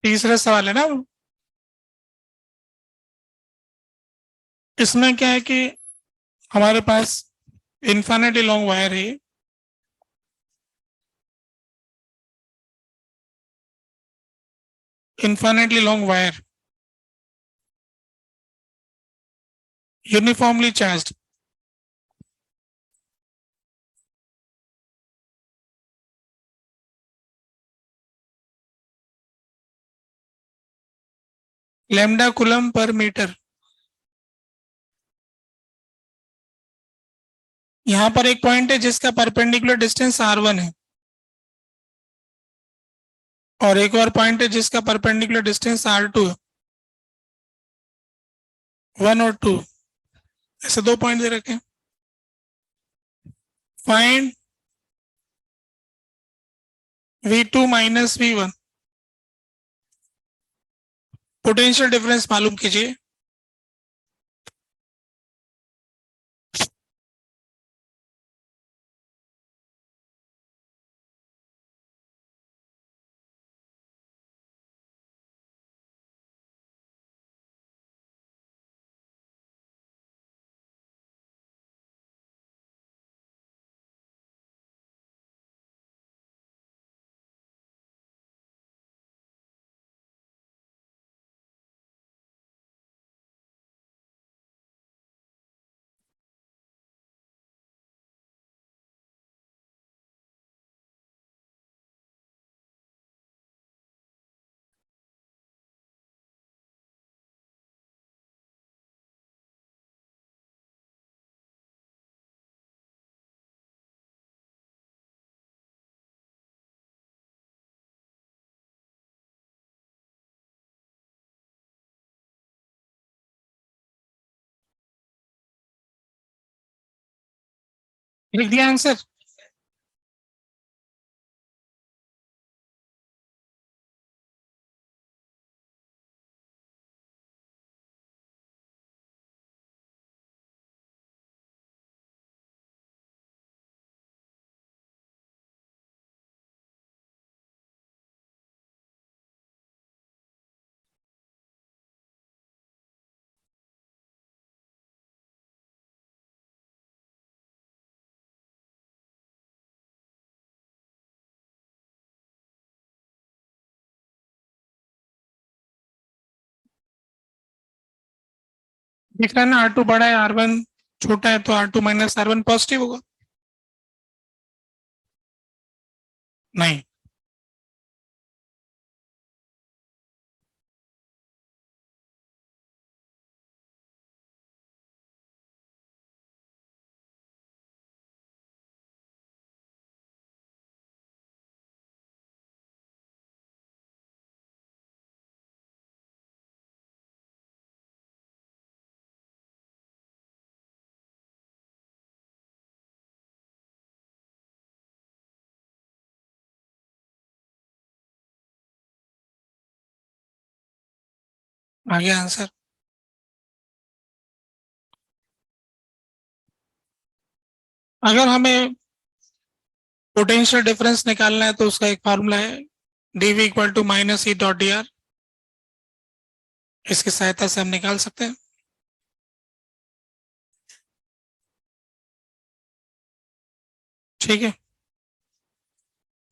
तीसरा सवाल है ना, इसमें क्या है कि हमारे पास इन्फिनिटली लॉन्ग वायर है, infinitely long wire, uniformly charged, lambda coulomb per metre. यहां पर एक पॉइंट है जिसका परपेंडिकुलर डिस्टेंस r1 है, और एक और पॉइंट है जिसका परपेंडिकुलर डिस्टेंस r2 है, 1 और 2, ऐसे दो पॉइंट दे रखे हैं। Find V2 minus V1, potential difference मालूम कीजिए। लिख दिया आंसर। दिख रहा है ना, R2 बड़ा है R1 छोटा है, तो R2 माइनस R1 पॉजिटिव होगा। नहीं, आ गया आंसर। अगर हमें पोटेंशियल डिफरेंस निकालना है तो उसका एक फार्मूला है, dv equal to minus E dot D R. इसकी सहायता से हम निकाल सकते हैं। ठीक है,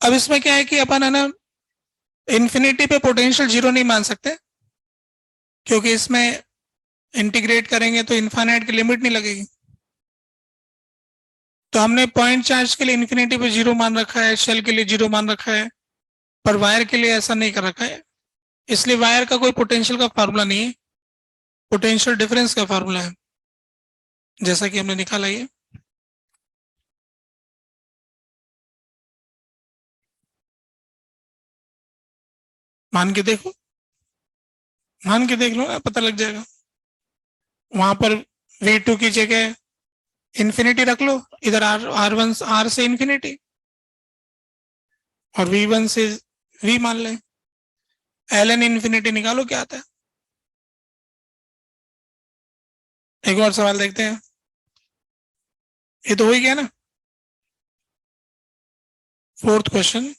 अब इसमें क्या है कि अपन है ना इन्फिनिटी पे पोटेंशियल जीरो नहीं मान सकते, क्योंकि इसमें इंटीग्रेट करेंगे तो इनफाइनाइट की लिमिट नहीं लगेगी। तो हमने पॉइंट चार्ज के लिए इन्फिनिटी पे जीरो मान रखा है, शेल के लिए जीरो मान रखा है, पर वायर के लिए ऐसा नहीं कर रखा है। इसलिए वायर का कोई पोटेंशियल का फार्मूला नहीं है, पोटेंशियल डिफरेंस का फार्मूला है, जैसा कि हमने निकाला ये। मान के देखो, मान के देख लो ना, पता लग जाएगा। वहां पर v2 की जगह इन्फिनिटी रख लो, इधर r1 r से इन्फिनिटी, और v1 से v मान लें। ln इन्फिनिटी निकालो क्या आता है। एक और सवाल देखते हैं, ये तो हो ही गया ना। फोर्थ क्वेश्चन,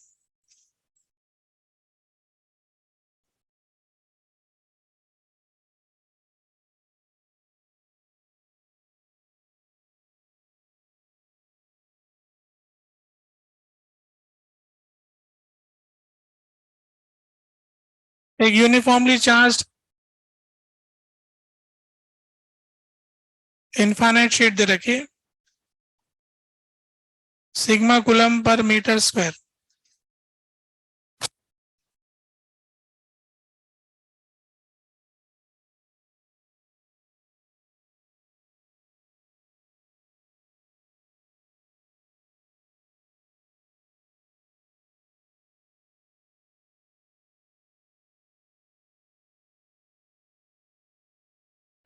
एक यूनिफॉर्मली चार्ज इनफाइनाइट शीट दे रखी, sigma coulomb per metre square.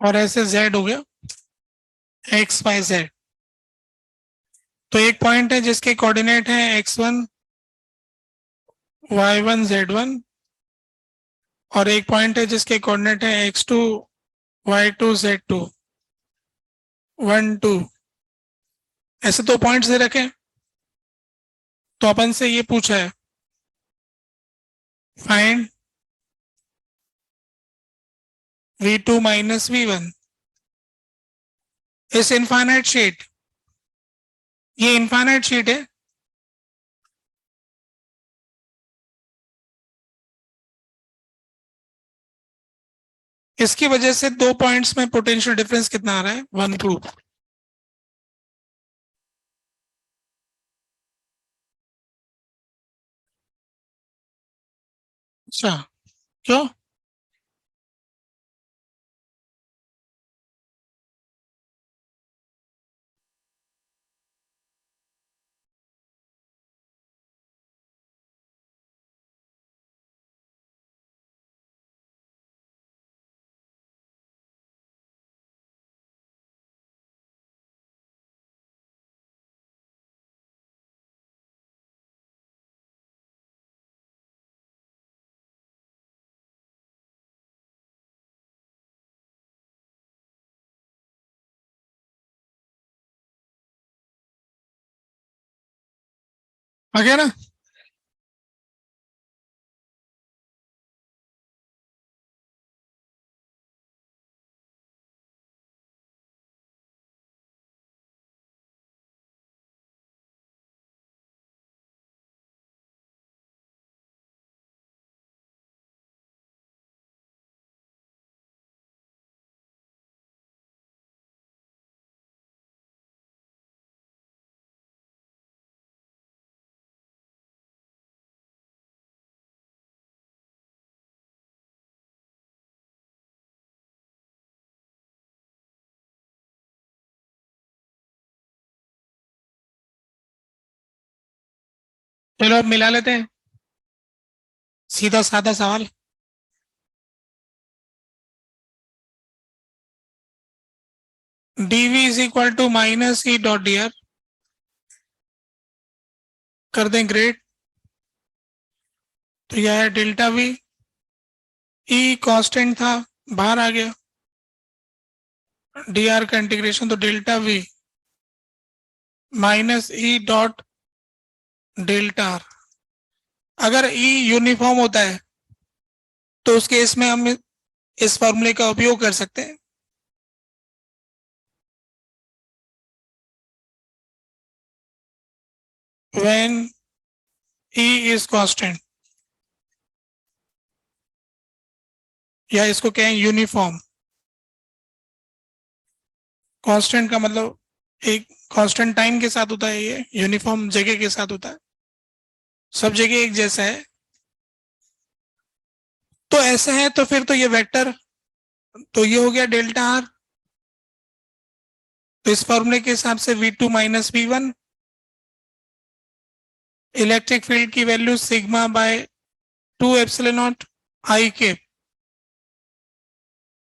और ऐसे z हो गया x y z। तो एक पॉइंट है जिसके कोऑर्डिनेट है x1 y1 z1, और एक पॉइंट है जिसके कोऑर्डिनेट है x2 y2 z2 1 2। ऐसे दो पॉइंट्स दे रखे, तो अपन से ये पूछा है फाइंड v2 माइनस v1 इस इनफाइनाइट शीट। ये इनफाइनाइट शीट है, इसकी वजह से दो पॉइंट्स में पोटेंशियल डिफरेंस कितना आ रहा है, 1 2। अच्छा, क्यों? आ गया ना। चलो अब मिला लेते हैं, सीधा साधा सवाल। dv is equal to minus E dot D R, कर दें ग्रेड। तो यह है डेल्टा वी, ई कांस्टेंट था, बाहर आ गया, डी आर का इंटीग्रेशन तो delta we minus E dot delta R. अगर ई यूनिफॉर्म होता है तो उस केस में हम इस फॉर्मूले का उपयोग कर सकते हैं। when E is constant, या इसको कहें यूनिफॉर्म। कांस्टेंट का मतलब एक कांस्टेंट टाइम के साथ होता है, ये यूनिफॉर्म जगह के साथ होता है, सब जगह एक जैसा है। तो ऐसा है तो फिर तो ये वेक्टर, तो ये हो गया डेल्टा आर। तो इस फॉर्मूले के हिसाब से V2 minus V1, electric field की value sigma by 2 epsilon naught I के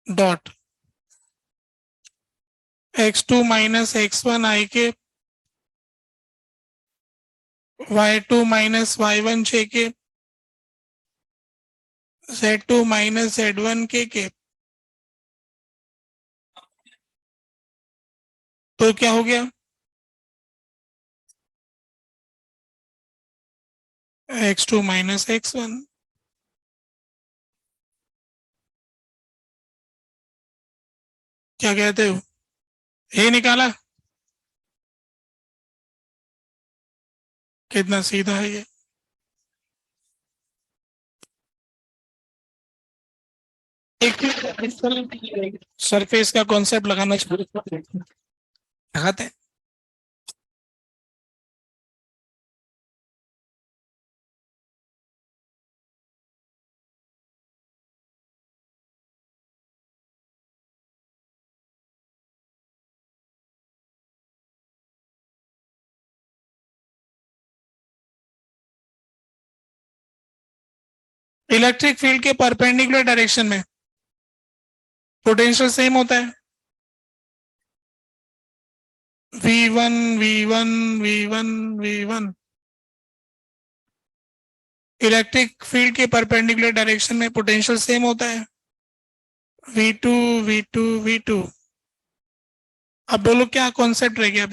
डॉट x2 माइनस x1 आई के y2 माइनस y1 जे के z2 माइनस z1 के। तो क्या हो गया, x2 माइनस x1। क्या कहते हो, ये निकाला? कितना सीधा है ये। एक सरफेस का कॉन्सेप्ट लगाना चाहिए, लगाते हैं। इलेक्ट्रिक फील्ड के परपेंडिकुलर डायरेक्शन में पोटेंशियल सेम होता है, V1 V1 V1 V1। Electric field के परपेंडिकुलर डायरेक्शन में पोटेंशियल सेम होता है, V2 V2 V2। अब बोलो क्या कॉन्सेप्ट रह गया,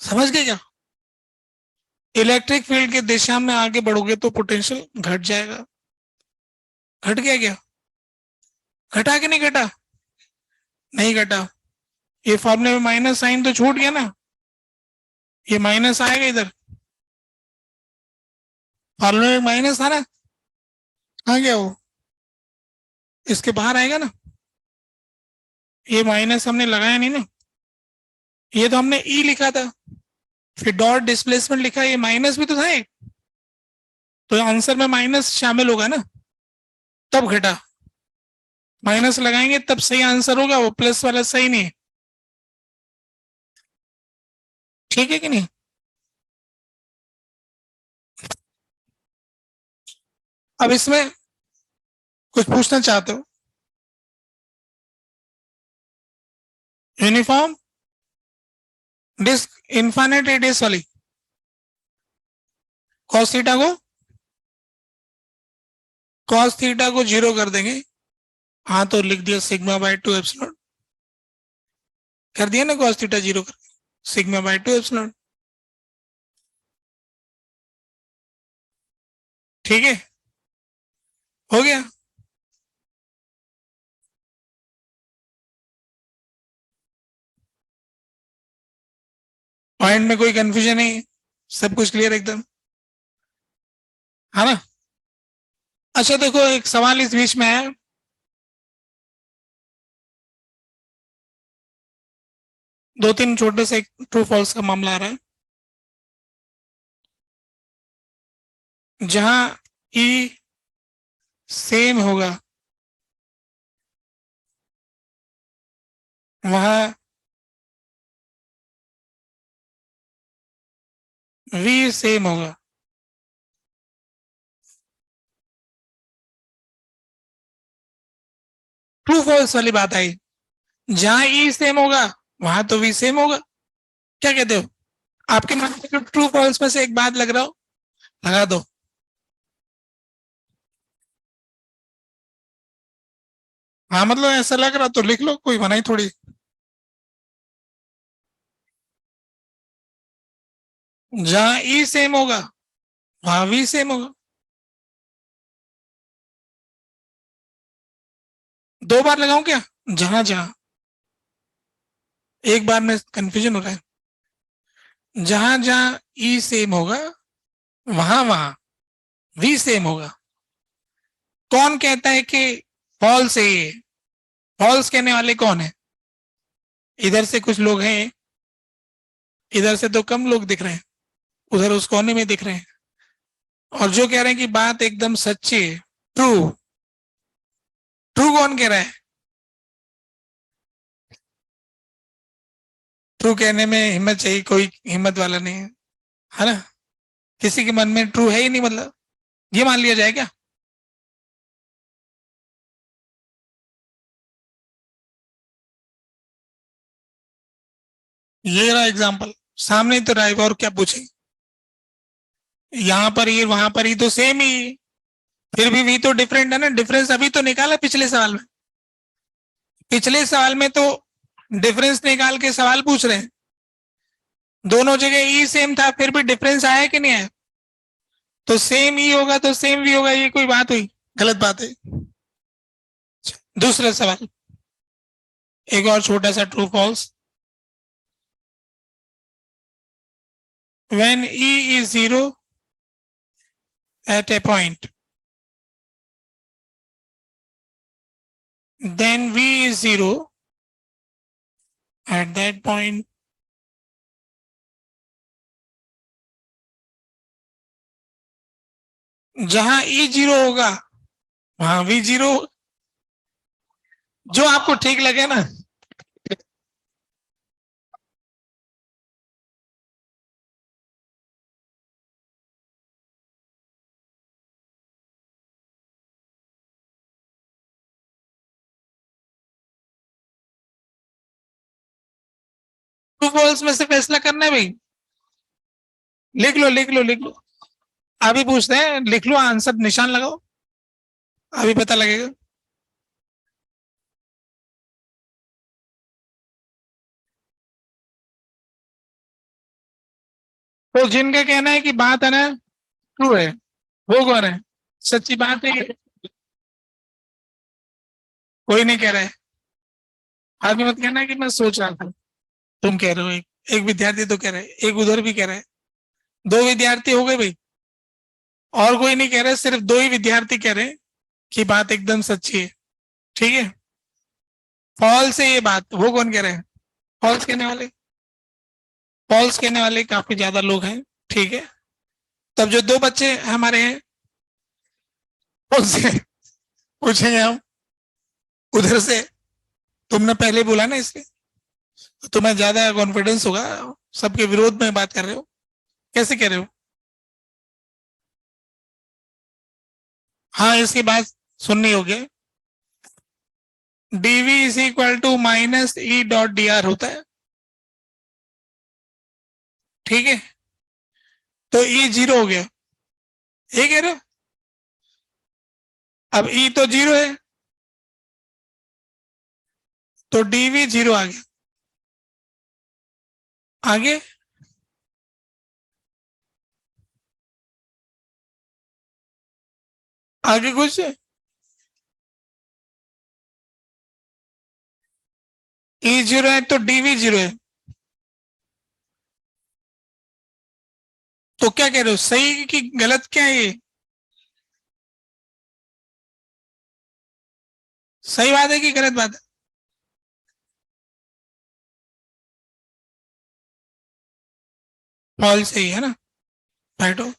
समझ गए क्या? इलेक्ट्रिक फील्ड की दिशा में आगे बढ़ोगे तो पोटेंशियल घट जाएगा। घट गया क्या? घटा कि नहीं घटा? नहीं घटा। ये फॉर्मूले में माइनस साइन तो छूट गया ना, ये माइनस आएगा इधर, फॉर्मूले में माइनस था ना, आ गया वो, इसके बाहर आएगा ना। ये माइनस हमने लगाया नहीं ना, ये तो हमने ई लिखा था, फिर डॉट डिस्प्लेसमेंट लिखा, ये माइनस भी तो था, तो आंसर में माइनस शामिल होगा ना, तब घटा। माइनस लगाएंगे तब सही आंसर होगा, वो प्लस वाला सही नहीं है। ठीक है कि नहीं? अब इसमें कुछ पूछना चाहते हो? यूनिफॉर्म डिस्क इनफाइनाइट रेडियस वाली कॉस थीटा को 0 कर देंगे। हाँ तो लिख दिया सिग्मा बाय 2 एप्सिलॉन, कर दिया ना कॉस थीटा 0 कर सिग्मा बाय 2 एप्सिलॉन। ठीक है, हो गया। पॉइंट में कोई कंफ्यूजन नहीं, सब कुछ क्लियर एकदम, है ना? अच्छा देखो एक सवाल इस बीच में है, दो तीन छोटे से ट्रू फॉल्स का मामला आ रहा है, जहां ई सेम होगा वहां वी सेम होगा। ट्रू फॉल्स वाली बात आई, जहां ई सेम होगा वहां तो वी सेम होगा। क्या कहते हो? आपके मन में ट्रू फॉल्स में से एक बात लग रहा हो, लगा दो। हाँ मतलब ऐसा लग रहा तो लिख लो, कोई मनाही थोड़ी। जहां ई सेम होगा वहां वी सेम होगा। दो बार लगाऊं क्या? जहां जहां, एक बार में कंफ्यूजन हो रहा है। जहां जहां ई सेम होगा वहां वहां वी सेम होगा। कौन कहता है कि फॉल्स है ये? फॉल्स कहने वाले कौन है? इधर से कुछ लोग हैं, इधर से तो कम लोग दिख रहे हैं, उधर उस कोने में दिख रहे हैं। और जो कह रहे हैं कि बात एकदम सच्ची है, ट्रू, ट्रू कौन कह रहा है? ट्रू कहने में हिम्मत चाहिए, कोई हिम्मत वाला नहीं है ना? किसी के मन में ट्रू है ही नहीं, मतलब ये मान लिया जाए क्या? ये रहा एग्जाम्पल, सामने ही तो रहा है, और क्या पूछे? यहाँ पर ये वहां पर ही तो सेम ही, फिर भी तो डिफरेंट है ना। डिफरेंस अभी तो निकाला पिछले सवाल में, पिछले सवाल में तो डिफरेंस निकाल के सवाल पूछ रहे हैं। दोनों जगह ई सेम था, फिर भी डिफरेंस आया कि नहीं आया? तो सेम ई होगा तो सेम वी होगा, ये कोई बात हुई? गलत बात है। दूसरा सवाल, एक और छोटा सा true false. When E is zero at a point, then v is zero at that point। जहां ई जीरो होगा वहां वी जीरो, जो आपको ठीक लगे ना। ट्रू फॉल्स में से फैसला करना है भाई। लिख लो लिख लो लिख लो, अभी पूछते हैं, लिख लो आंसर, निशान लगाओ, अभी पता लगेगा। तो जिनका कहना है कि बात है ना ट्रू है, वो कौन है? सच्ची बात है ये? कोई नहीं कह रहा है। आदमी मत कहना कि मैं सोच रहा था। तुम कह रहे हो, एक विद्यार्थी तो कह रहे हैं, एक उधर भी कह रहे हैं। दो विद्यार्थी हो गए भाई, और कोई नहीं कह रहे, सिर्फ दो ही विद्यार्थी कह रहे हैं कि बात एकदम सच्ची है। ठीक है, फॉल्स है ये बात, वो कौन कह रहे हैं? फॉल्स कहने वाले, फॉल्स कहने वाले काफी ज्यादा लोग हैं। ठीक है, तब जो दो बच्चे हमारे हैं उनसे पूछेंगे हम, उधर से। तुमने पहले बोला ना, इसलिए तो तुम्हें ज्यादा कॉन्फिडेंस होगा। सबके विरोध में बात कर रहे हो, कैसे कह रहे हो? हाँ, इसकी बात सुननी होगी। D V is equal to minus E dot D R होता है। ठीक है, तो ई जीरो हो गया, ये कह रहे हो? अब ई तो जीरो है, तो डीवी जीरो आ गया। आगे आगे कुछ? ई जीरो है तो डीवी जीरो है, तो क्या कह रहे हो, सही कि गलत, क्या है ये? सही बात है कि गलत बात है? फॉल्स सही है ना, बैठो।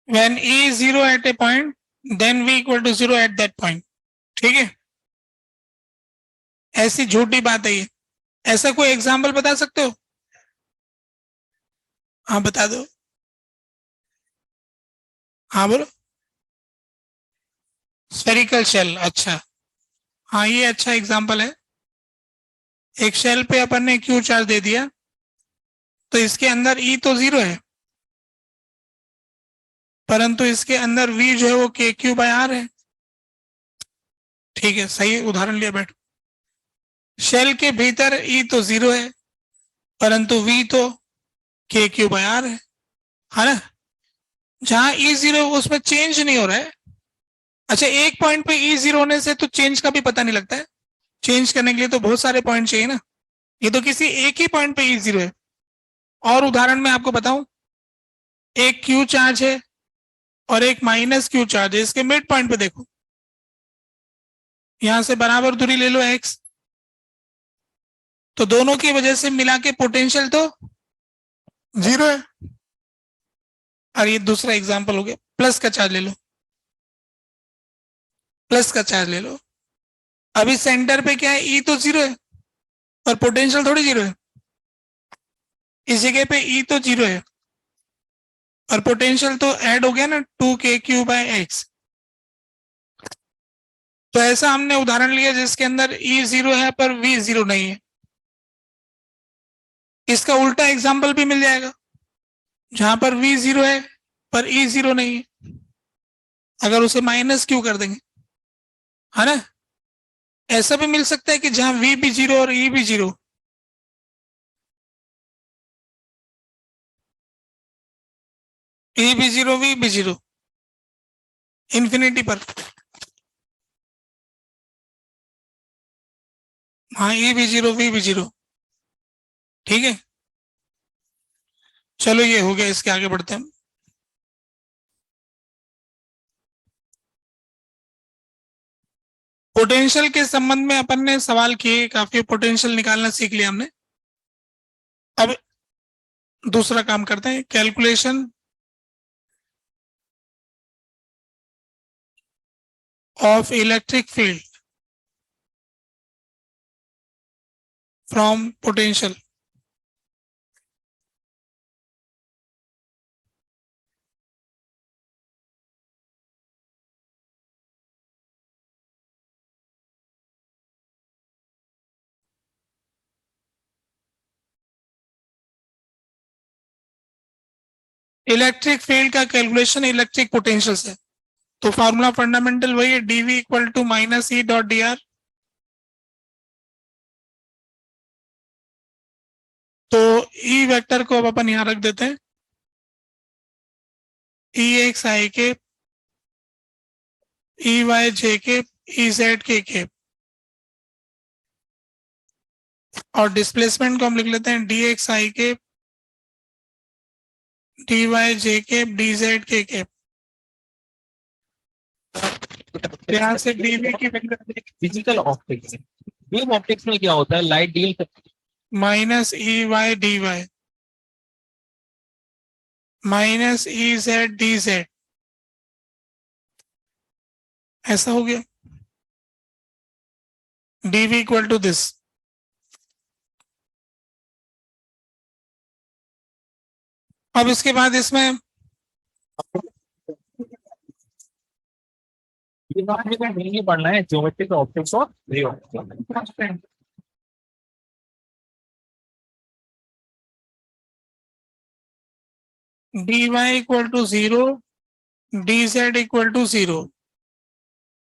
when e is zero at a point, then v equal to zero at that point। ठीक है, ऐसी झूठी बात है ये। ऐसा कोई एग्जाम्पल बता सकते हो? हाँ बता दो। हाँ बोलो। स्फेरिकल शेल, अच्छा। हाँ ये अच्छा एग्जाम्पल है। एक शेल पे अपन ने क्यू चार्ज दे दिया, तो इसके अंदर ई तो 0 है, परंतु इसके अंदर वी जो है वो के क्यू बाय आर है। ठीक है, सही उदाहरण लिया बैठ। शेल के भीतर ई तो 0 है, परंतु वी तो के क्यू बाय आर है ना। जहां ई 0 उसमें चेंज नहीं हो रहा है। अच्छा, एक पॉइंट पे ई 0 होने से तो चेंज का भी पता नहीं लगता है। चेंज करने के लिए तो बहुत सारे पॉइंट चाहिए ना। ये तो किसी एक ही पॉइंट पे ई 0 है। और उदाहरण में आपको बताऊं, एक क्यू चार्ज है और एक माइनस क्यू चार्ज है। इसके मिड पॉइंट पे देखो, यहां से बराबर दूरी ले लो एक्स, तो दोनों की वजह से मिला के पोटेंशियल तो 0 है। और ये दूसरा एग्जांपल हो गया, प्लस का चार्ज ले लो, प्लस का चार्ज ले लो। अभी सेंटर पे क्या है, ई तो 0 है और पोटेंशियल थोड़ी 0 है। इस जगह पे ई तो 0 है और पोटेंशियल तो ऐड हो गया ना 2k³ बाय एक्स। तो ऐसा हमने उदाहरण लिया जिसके अंदर ई 0 है पर वी 0 नहीं है। इसका उल्टा एग्जाम्पल भी मिल जाएगा, जहां पर वी 0 है पर ई 0 नहीं है। अगर उसे माइनस क्यू कर देंगे, है ना। ऐसा भी मिल सकता है कि जहां वी भी 0 और ई भी 0। ई भी 0 वी भी 0 इंफिनिटी पर। हाँ, ई भी 0 वी भी 0। ठीक है, चलो ये हो गया, इसके आगे बढ़ते हैं। पोटेंशियल के संबंध में अपन ने सवाल किए, काफी पोटेंशियल निकालना सीख लिया हमने। अब दूसरा काम करते हैं, calculation of electric field from potential. Electric field का कैलकुलेशन इलेक्ट्रिक पोटेंशियल से। तो फार्मूला फंडामेंटल वही है, D V equal to minus E dot D R. तो ई वेक्टर को अब अपन यहां रख देते हैं, ई एक्स आई के, ई वाई जे के, ई जेड के। और डिस्प्लेसमेंट को हम लिख लेते हैं डी एक्स आई के, डी वाई जे के, डी जेड के। यहाँ से डीवी की फिजिकल ऑप्टिक्स, बीम ऑप्टिक्स में क्या होता है, लाइट डील minus E Y D Y minus E Z D Z, ऐसा हो गया। D V equal to this. अब इसके बाद इसमें नहीं पढ़ना है, ज्योमेट्रिक ऑप्टिक्स और ray optics. D Y equal to 0, D Z equal to 0।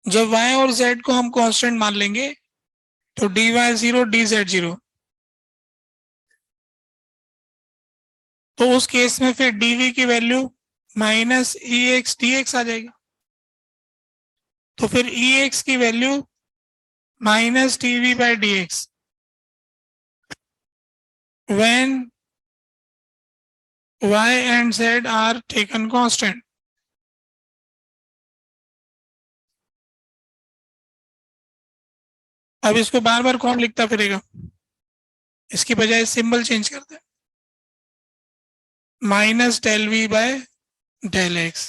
जब y और z को हम कांस्टेंट मान लेंगे तो dy 0 dz 0। तो उस केस में फिर dv की वैल्यू माइनस ई एक्स डी एक्स आ जाएगी। तो फिर ई एक्स की value minus TV by D x when y and z are taken constant। अब इसको बार बार कौन लिखता फिरेगा, इसकी बजाय सिंबल चेंज करते हैं, minus del V by del X.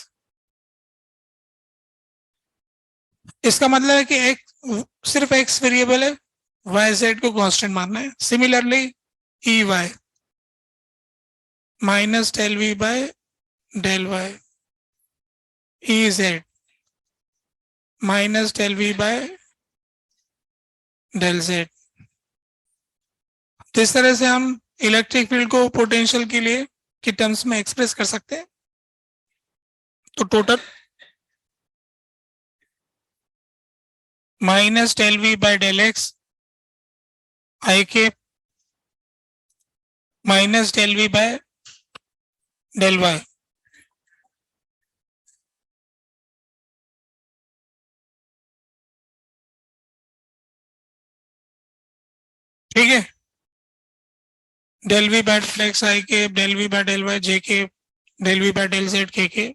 इसका मतलब है कि एक सिर्फ एक्स वेरिएबल है, वाई जेड को कांस्टेंट मानना है। Similarly E Y minus del V by del Y, E Z minus del V by del Z. तो इस तरह से हम इलेक्ट्रिक फील्ड को पोटेंशियल के लिए के टर्म्स में एक्सप्रेस कर सकते हैं। तो total minus del V by del X I के minus del V by del Y. ठीक है, del V by del X I के, del V by del Y J के, del V by del Z के,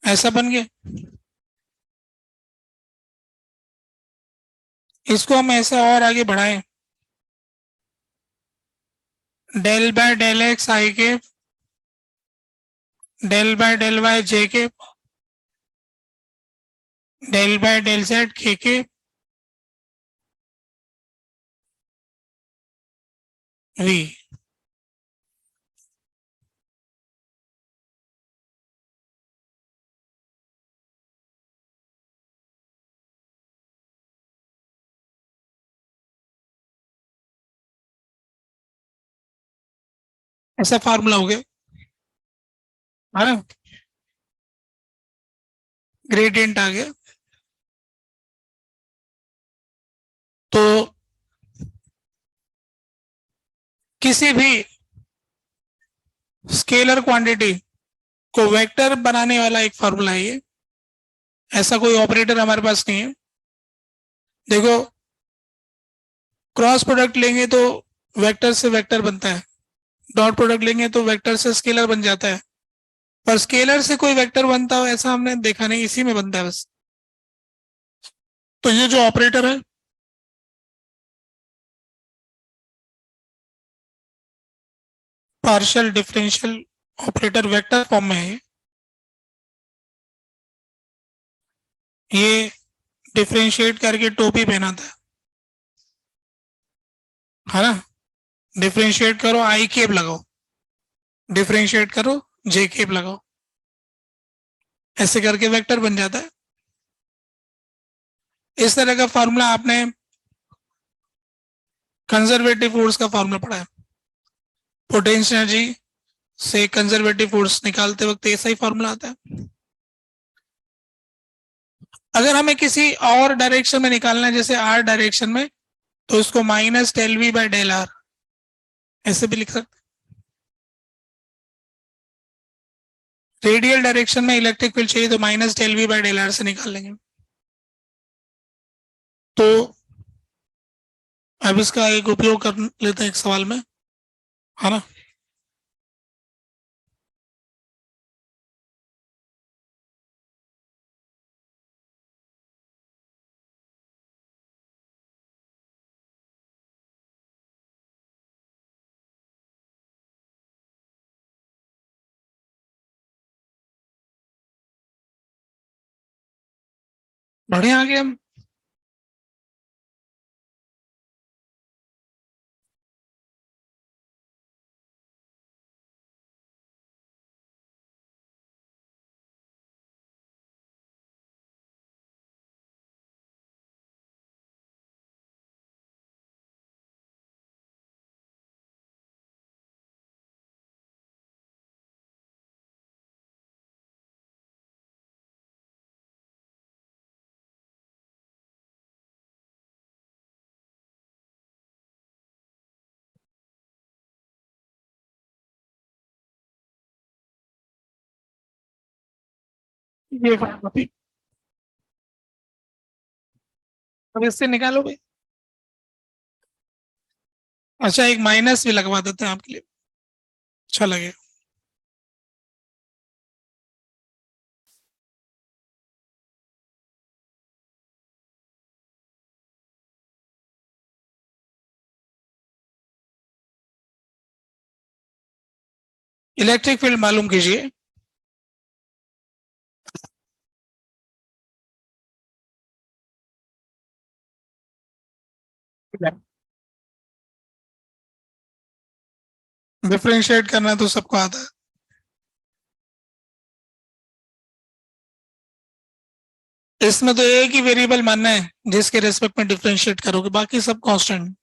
ऐसा बन गया। इसको हम ऐसे और आगे बढ़ाएं, del by del X I के, del by del Y J के, डेल बाय डेल जेड के वी। ऐसा फार्मूला हो गया, है ना, ग्रेडियंट आ गया। तो किसी भी स्केलर क्वांटिटी को वेक्टर बनाने वाला एक फार्मूला है ये, ऐसा कोई ऑपरेटर हमारे पास नहीं है। देखो, क्रॉस प्रोडक्ट लेंगे तो वेक्टर से वेक्टर बनता है, डॉट प्रोडक्ट लेंगे तो वेक्टर से स्केलर बन जाता है, पर स्केलर से कोई वेक्टर बनता हो ऐसा हमने देखा नहीं, इसी में बनता है बस। तो ये जो ऑपरेटर है partial differential operator vector form में है, ये डिफरेंशिएट करके टोपी पहनाता है ना। डिफरेंशिएट करो आई केप लगाओ, डिफरेंशिएट करो जे केप लगाओ, ऐसे करके वेक्टर बन जाता है। इस तरह का फार्मूला आपने कंजर्वेटिव फोर्स का फार्मूला पढ़ा है, पोटेंशियल एनर्जी से कंजर्वेटिव फोर्स निकालते वक्त ऐसा ही फार्मूला आता है। अगर हमें किसी और डायरेक्शन में निकालना है, जैसे आर डायरेक्शन में, तो इसको minus del V by del R ऐसे भी लिख सकते। रेडियल डायरेक्शन में इलेक्ट्रिक फील्ड चाहिए तो minus del V by del R से निकाल लेंगे। तो अब इसका एक उपयोग कर लेते हैं एक सवाल में, है ना। बढ़िया आ गए हम। ये अभी अब इससे निकालो भाई। अच्छा, एक माइनस भी लगवा देते हैं आपके लिए, अच्छा लगेगा। इलेक्ट्रिक फील्ड मालूम कीजिए, डिफरेंशिएट करना तो सबको आता है। इसमें तो एक ही वेरिएबल मानना है जिसके रेस्पेक्ट में डिफरेंशिएट करोगे, बाकी सब कांस्टेंट।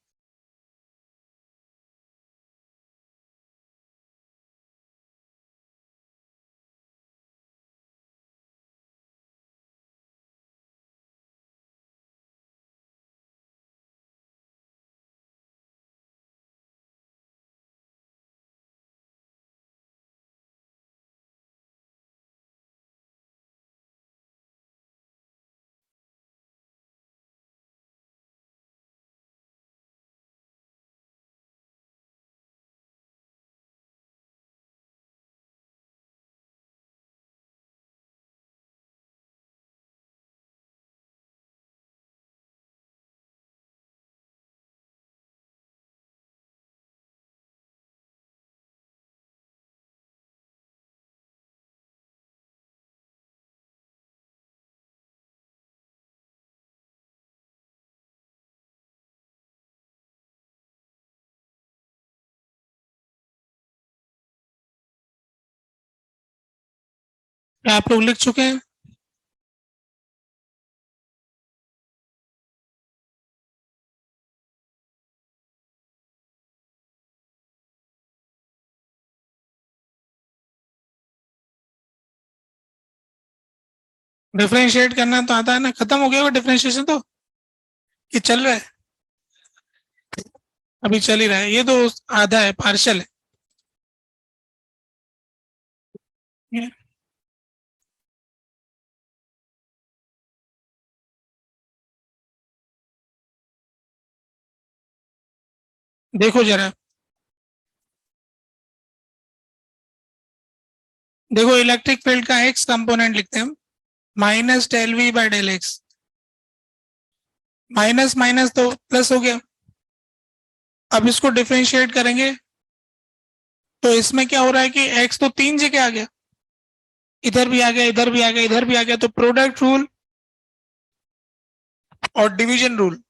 क्या आप लोग लिख चुके हैं? डिफरेंशिएट करना तो आता है ना, खत्म हो गया वो डिफरेंशिएशन तो, कि चल रहा है? अभी चल ही रहा है, ये तो आधा है, पार्शल है। देखो जरा, देखो इलेक्ट्रिक फील्ड का एक्स कंपोनेंट लिखते हैं हम, minus del V by del X. Minus minus तो प्लस हो गया। अब इसको डिफरेंशिएट करेंगे तो इसमें क्या हो रहा है कि एक्स तो 3 जगह आ गया, इधर भी आ गया, इधर भी आ गया, इधर भी आ गया, तो प्रोडक्ट रूल और डिवीजन रूल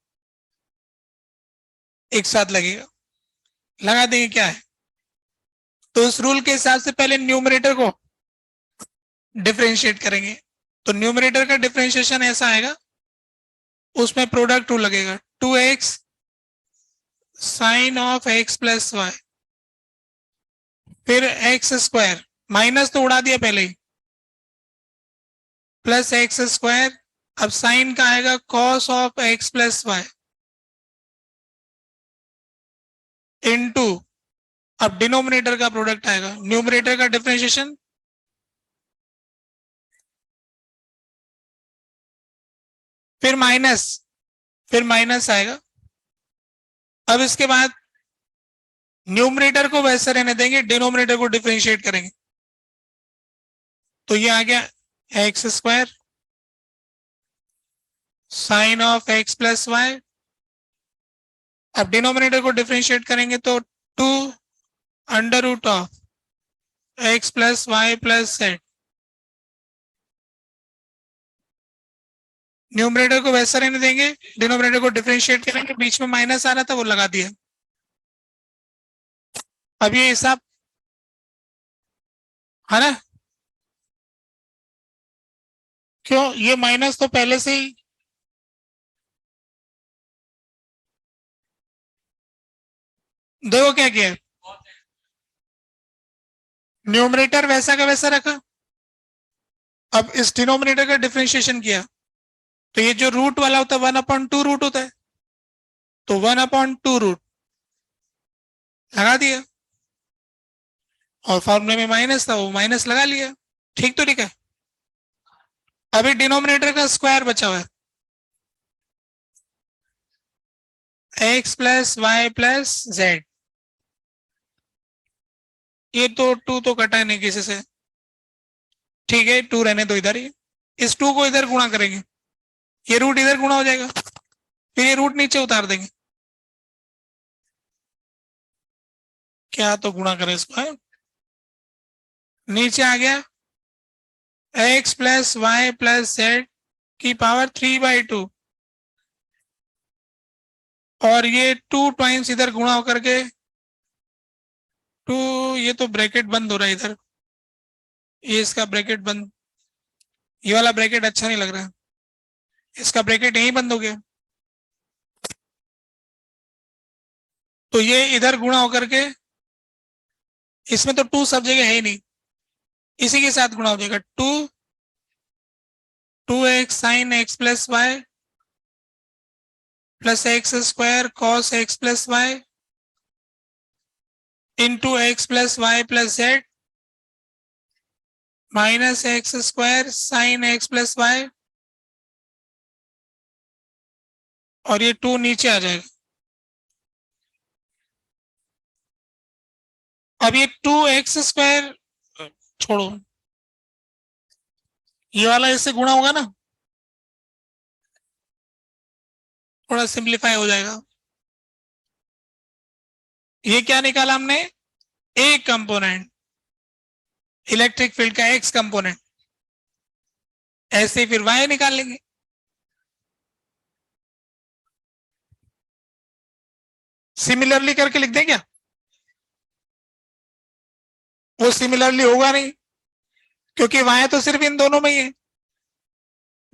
एक साथ लगेगा। लगा देंगे, क्या है तो इस रूल के हिसाब से पहले न्यूमरेटर को डिफरेंशिएट करेंगे। तो न्यूमरेटर का डिफरेंशिएशन ऐसा आएगा, उसमें प्रोडक्ट रूल लगेगा, 2x sine of x plus Y, फिर एक्स स्क्वायर, माइनस तो उड़ा दिया पहले ही, प्लस एक्स स्क्वायर, अब साइन का आएगा cos of X plus Y into, अब डिनोमिनेटर का प्रोडक्ट आएगा, न्यूमरेटर का डिफरेंशिएशन, फिर माइनस, फिर माइनस आएगा। अब इसके बाद न्यूमरेटर को वैसे रहने देंगे, डिनोमिनेटर को डिफरेंशिएट करेंगे। तो ये आ गया X square sine of X plus Y, अब डिनोमिनेटर को डिफरेंशिएट करेंगे तो 2 under root of X plus Y plus Z. Numerator को वैसा रहने देंगे, डिनोमिनेटर को डिफरेंशिएट करेंगे, बीच में माइनस आ रहा था वो लगा दिया। अब ये हिसाब है ना, क्यों ये माइनस तो पहले से ही, देखो क्या किया, न्यूमरेटर वैसा का वैसा रखा, अब इस डिनोमिनेटर का डिफरेंशिएशन किया, तो ये जो रूट वाला होता है 1/2 रूट होता है, तो 1/2 रूट लगा दिया, और फॉर्मूले में माइनस था वो माइनस लगा लिया, ठीक तो ठीक है। अभी डिनोमिनेटर का स्क्वायर बचा हुआ है, X plus Y plus Z, ये तो 2 तो कटा नहीं किसी से, ठीक है 2 रहने दो इधर ही, इस 2 को इधर गुणा करेंगे, ये रूट इधर गुणा हो जाएगा, फिर ये रूट नीचे उतार देंगे, क्या तो गुणा करें इसको है? नीचे आ गया X plus Y plus Z की पावर 3/2, और ये 2 टाइम्स इधर गुणा होकर के 2, ये तो ब्रैकेट बंद हो रहा है इधर, ये इसका ब्रैकेट बंद, ये वाला ब्रैकेट अच्छा नहीं लग रहा है, इसका ब्रैकेट यहीं बंद हो गया, तो ये इधर गुणा होकर के, इसमें तो 2 सब जगह है ही नहीं, इसी के साथ गुणा हो जाएगा, 2x sine x plus Y plus X square cos x plus Y into X plus Y plus Z minus X square sine x plus Y, और ये 2 नीचे आ जाएगा। अब ये 2x स्क्वायर छोड़ो, ये वाला इससे गुणा होगा ना, थोड़ा सिंप्लीफाई हो जाएगा। ये क्या निकाला हमने, एक कंपोनेंट इलेक्ट्रिक फील्ड का एक्स कंपोनेंट, ऐसे फिर वाई निकाल लेंगे। सिमिलरली करके लिख दें क्या, वो सिमिलरली होगा नहीं, क्योंकि वाई तो सिर्फ इन दोनों में ही है,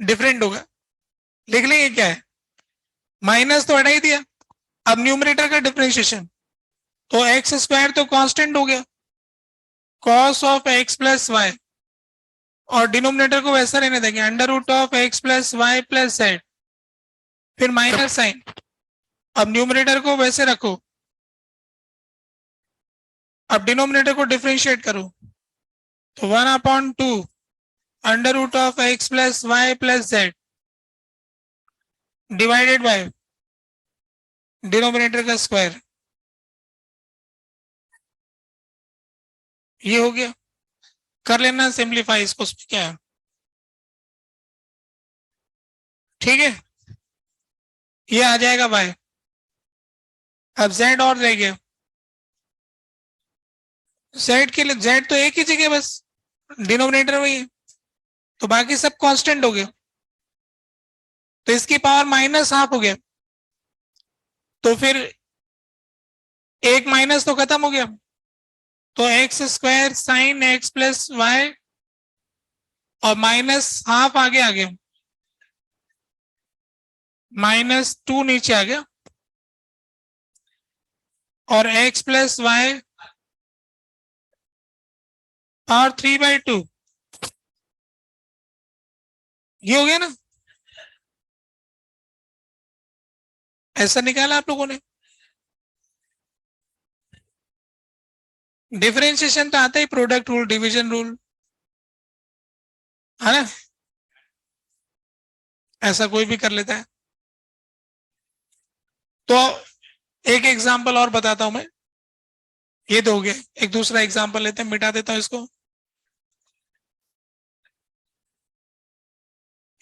डिफरेंट होगा। लिख लेंगे क्या है, माइनस तो हटा ही दिया, अब न्यूमरेटर का डिफरेंशिएशन, तो एक्स स्क्वायर तो कांस्टेंट हो गया, cos of X plus Y, और डिनोमिनेटर को वैसा रहने देंगे, under root of X plus Y plus Z, फिर माइनस साइन। अब न्यूमरेटर को वैसे रखो, अब डिनोमिनेटर को डिफरेंशिएट करो, तो 1/2 under root of X plus Y plus Z divided by denominator का स्क्वायर, ये हो गया। कर लेना सिंप्लीफाई इसको, क्या है, ठीक है, ये आ जाएगा y। अब z और रह गया, z के लिए z तो एक ही जगह बस डिनोमिनेटर में ही है, तो बाकी सब कांस्टेंट हो गया, तो इसकी पावर माइनस हाफ हो गया, तो फिर एक माइनस तो खत्म हो गया, तो X square sine X plus Y और माइनस हाफ आगे आ गया, -2 नीचे आ गया, और x प्लस वाई और 3/2, ये हो गया ना, ऐसा निकाला आप लोगों ने। डिफरेंशिएशन तो आता ही प्रोडक्ट रूल डिवीजन रूल है ना, ऐसा कोई भी कर लेता है। तो एक एग्जांपल और बताता हूं मैं, ये तो हो गया, एक दूसरा एग्जांपल लेते हैं, मिटा देता हूं इसको,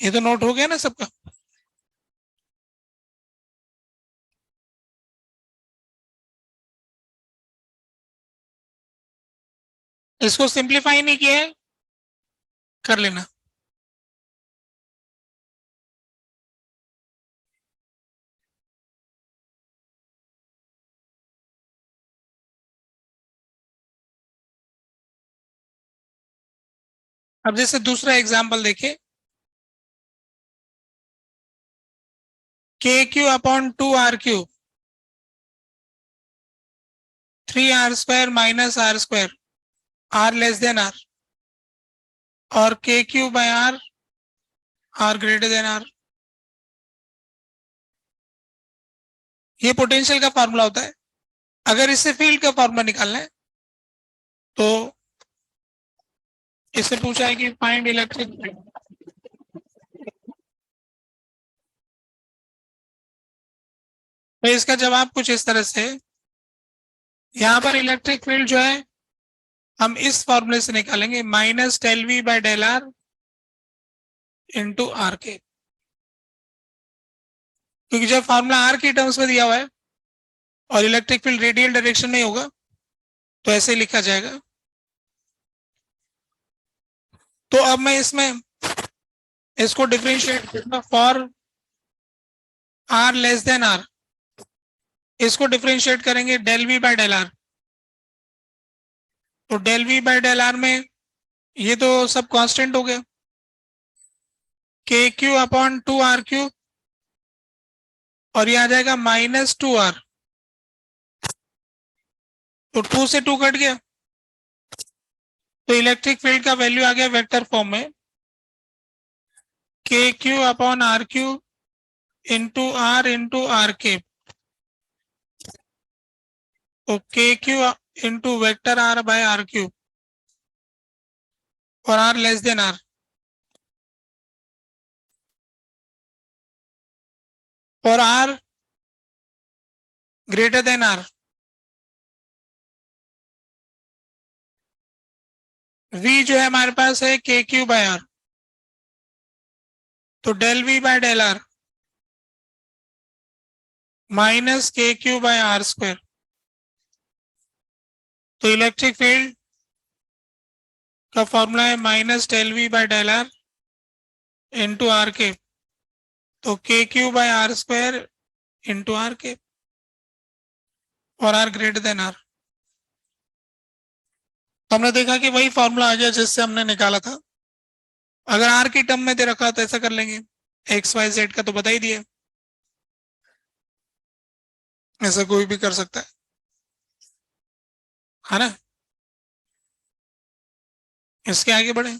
ये तो नोट हो गया ना सबका। इसको सिंप्लीफाई नहीं किया है, कर लेना। अब जैसे दूसरा एग्जांपल देखिए, KQ/2R³ 3R² minus R², R less than R, और KQ/R, R greater than R। ये पोटेंशियल का फॉर्मूला होता है। अगर इससे फील्ड का फॉर्मूला निकालना है तो इससे पूछा है कि फाइंड इलेक्ट्रिक फील्ड, तो इसका जवाब कुछ इस तरह से, यहां पर इलेक्ट्रिक फील्ड जो है हम इस फॉर्मूले से निकालेंगे, -del V/del R into are के, क्योंकि जब फॉर्मूला आर की टर्म्स में दिया हुआ है और इलेक्ट्रिक फील्ड रेडियल डायरेक्शन में होगा तो ऐसे लिखा जाएगा। तो अब मैं इसमें इसको डिफरेंशिएट करूंगा, for R less than R, इसको डिफरेंशिएट करेंगे del V/del R, तो del V/del R में ये तो सब कांस्टेंट हो गया, के क्यू अपॉन 2r³ और ये आ जाएगा -2r, तो 2 से 2 कट गया, तो इलेक्ट्रिक फील्ड का वैल्यू आ गया वेक्टर फॉर्म में के Q upon r³ into r के, तो K Q into vector r by r³ और r लेस देन r, और r greater than r, v जो है हमारे पास है के क्यू बाय r, तो del v by del r minus K Q by r², तो इलेक्ट्रिक फील्ड का फॉर्मूला है minus del V by del r into r², तो K Q by r² into r² और r greater than r। तो हमने देखा कि वही फॉर्मूला आ गया जिससे हमने निकाला था। अगर r की टर्म में दे रखा तो ऐसा कर लेंगे, एक्स वाई जेड का तो बता ही दिया, ऐसा कोई भी कर सकता है ना। इसके आगे बढ़े,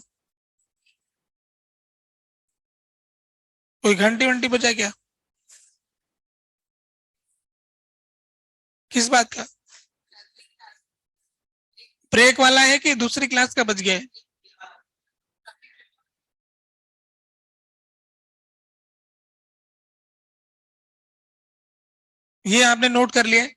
कोई घंटी वंटी बजा क्या, किस बात का, ब्रेक वाला है कि दूसरी क्लास का बज गया है? ये आपने नोट कर लिया है?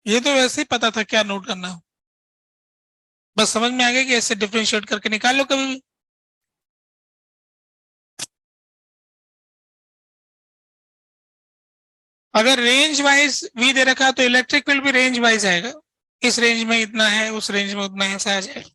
ये तो वैसे ही पता था क्या नोट करना, बस समझ में आ गया कि ऐसे डिफरेंशिएट करके निकाल लो कभी भी। अगर रेंज वाइज वी दे रखा तो इलेक्ट्रिक फील्ड भी रेंज वाइज आएगा, इस रेंज में इतना है, उस रेंज में उतना है, ऐसा आ जाएगा।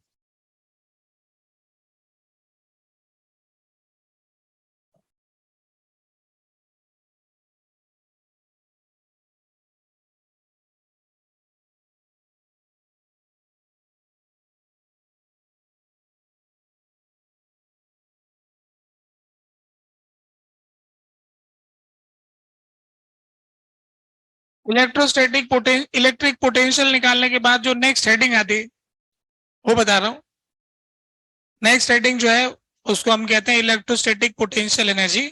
इलेक्ट्रिक पोटेंशियल निकालने के बाद जो नेक्स्ट हेडिंग आती है वो बता रहा हूं। नेक्स्ट हेडिंग जो है उसको हम कहते हैं electrostatic potential energy.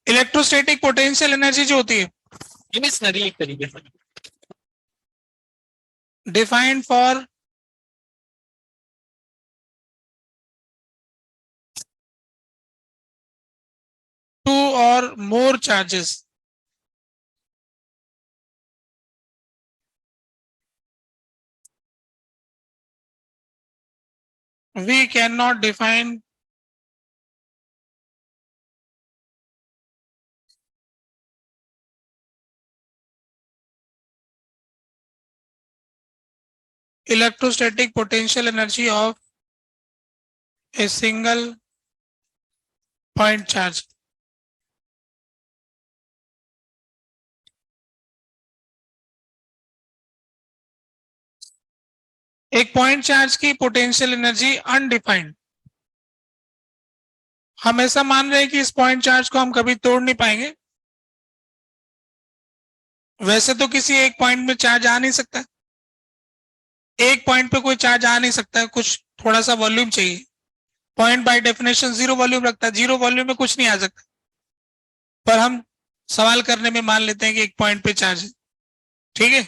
Electrostatic potential energy जो होती है एक तरीके से डिफाइंड फॉर टू और मोर charges, we cannot define electrostatic potential energy of a single point charge। एक पॉइंट चार्ज की पोटेंशियल एनर्जी अनडिफाइंड, हम ऐसा मान रहे हैं कि इस पॉइंट चार्ज को हम कभी तोड़ नहीं पाएंगे। वैसे तो किसी एक पॉइंट में चार्ज आ नहीं सकता, एक पॉइंट पे कोई चार्ज आ नहीं सकता, कुछ थोड़ा सा वॉल्यूम चाहिए। Point by definition zero volume रखता है, जीरो वॉल्यूम में कुछ नहीं आ सकता, पर हम सवाल करने में मान लेते हैं कि एक पॉइंट पे चार्ज है, ठीक है।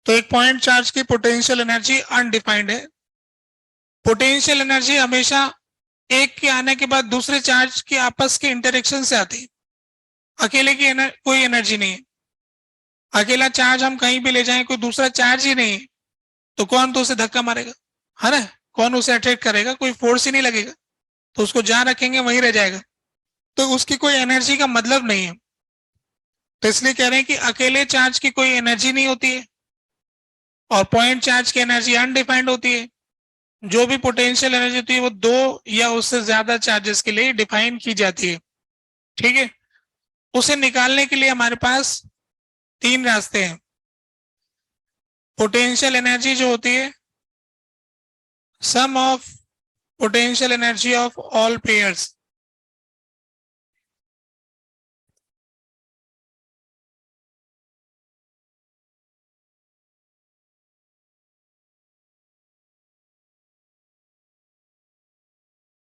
तो एक पॉइंट चार्ज की पोटेंशियल एनर्जी अनडिफाइंड है। पोटेंशियल एनर्जी हमेशा एक के आने के बाद दूसरे चार्ज के आपस के इंटरेक्शन से आती है, अकेले की कोई एनर्जी नहीं है। अकेला चार्ज हम कहीं भी ले जाएं, कोई दूसरा चार्ज ही नहीं है, तो कौन तो उसे धक्का मारेगा, है ना, कौन उसे अट्रैक्ट करेगा, कोई फोर्स ही नहीं लगेगा, तो उसको जहां रखेंगे वहीं रह जाएगा, तो उसकी कोई एनर्जी का मतलब नहीं है। तो इसलिए कह रहे हैं कि अकेले चार्ज की कोई एनर्जी नहीं होती है और पॉइंट चार्ज की एनर्जी अनडिफाइंड होती है। जो भी पोटेंशियल एनर्जी होती है वो दो या उससे ज्यादा चार्जेस के लिए डिफाइन की जाती है। ठीक है, उसे निकालने के लिए हमारे पास तीन रास्ते हैं। पोटेंशियल एनर्जी जो होती है, sum of potential energy of all pairs,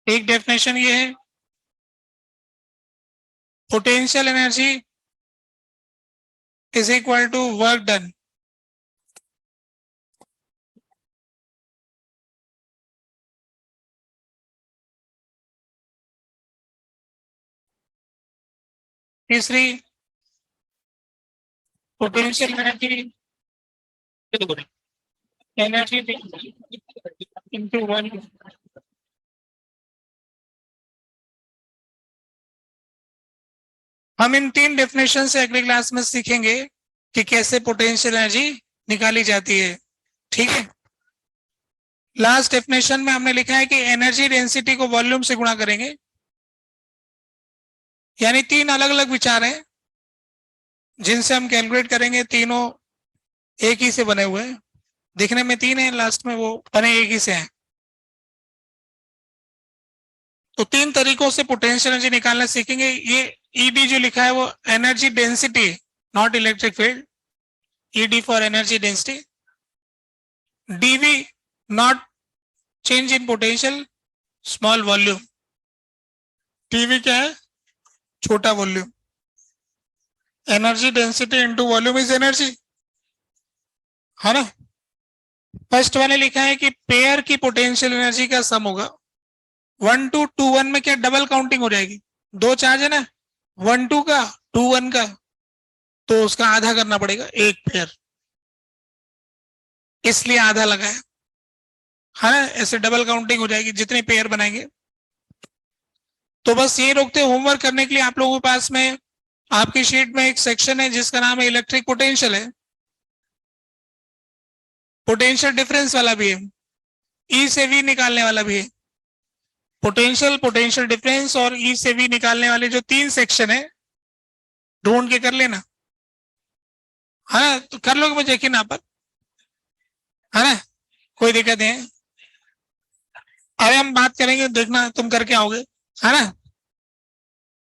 एक डेफिनेशन ये है। Potential energy is equal to work done. तीसरी, पोटेंशियल एनर्जी इनटू वन। हम इन तीन डेफिनेशन से अगली क्लास में सीखेंगे कि कैसे पोटेंशियल एनर्जी निकाली जाती है। ठीक है, लास्ट डेफिनेशन में हमने लिखा है कि एनर्जी डेंसिटी को वॉल्यूम से गुणा करेंगे, यानी तीन अलग अलग विचार हैं जिनसे हम कैलकुलेट करेंगे। तीनों एक ही से बने हुए हैं, दिखने में तीन है, लास्ट में वो बने एक ही से हैं। तो तीन तरीकों से पोटेंशियल एनर्जी निकालना सीखेंगे। ये ईडी जो लिखा है वो energy density, not electric field, E D for energy density. D V not change in potential, small volume. TV क्या है, छोटा volume. Energy density into volume is energy, है ना। फर्स्ट वाले लिखा है कि पेयर की पोटेंशियल एनर्जी का सम होगा। 1 2 2 1 में क्या डबल काउंटिंग हो जाएगी, दो चार्ज है ना, 1 2 का 2 1 का, तो उसका आधा करना पड़ेगा एक पेयर, इसलिए आधा लगाया, है ना। ऐसे डबल काउंटिंग हो जाएगी जितने पेयर बनाएंगे। तो बस ये रोकते, होमवर्क करने के लिए आप लोगों के पास में आपकी शीट में एक सेक्शन है जिसका नाम है इलेक्ट्रिक पोटेंशियल है। पोटेंशियल डिफरेंस वाला भी है, ई से वी निकालने वाला भी है। पोटेंशियल, पोटेंशियल डिफरेंस और ई से वी निकालने वाले जो तीन सेक्शन है, ढूंढ के कर लेना, है ना। तो कर लोगे मुझे यकीन आप पर, है ना, कोई दिक्कत नहीं है। अरे हम बात करेंगे, देखना तुम करके आओगे, है ना।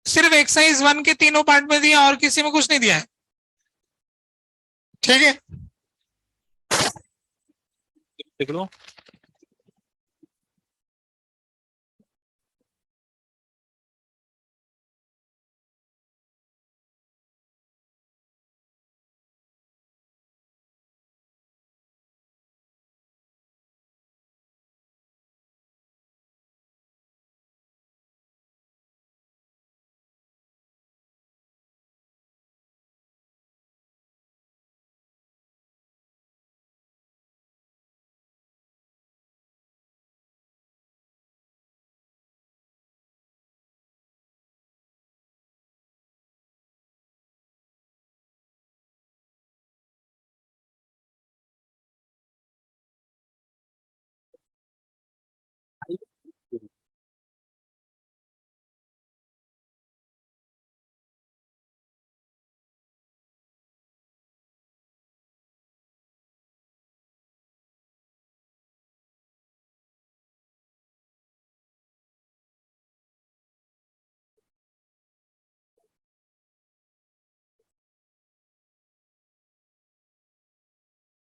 सिर्फ एक्सरसाइज 1 के तीनों पार्ट में दिया और किसी में कुछ नहीं दिया है, ठीक है। देख लो।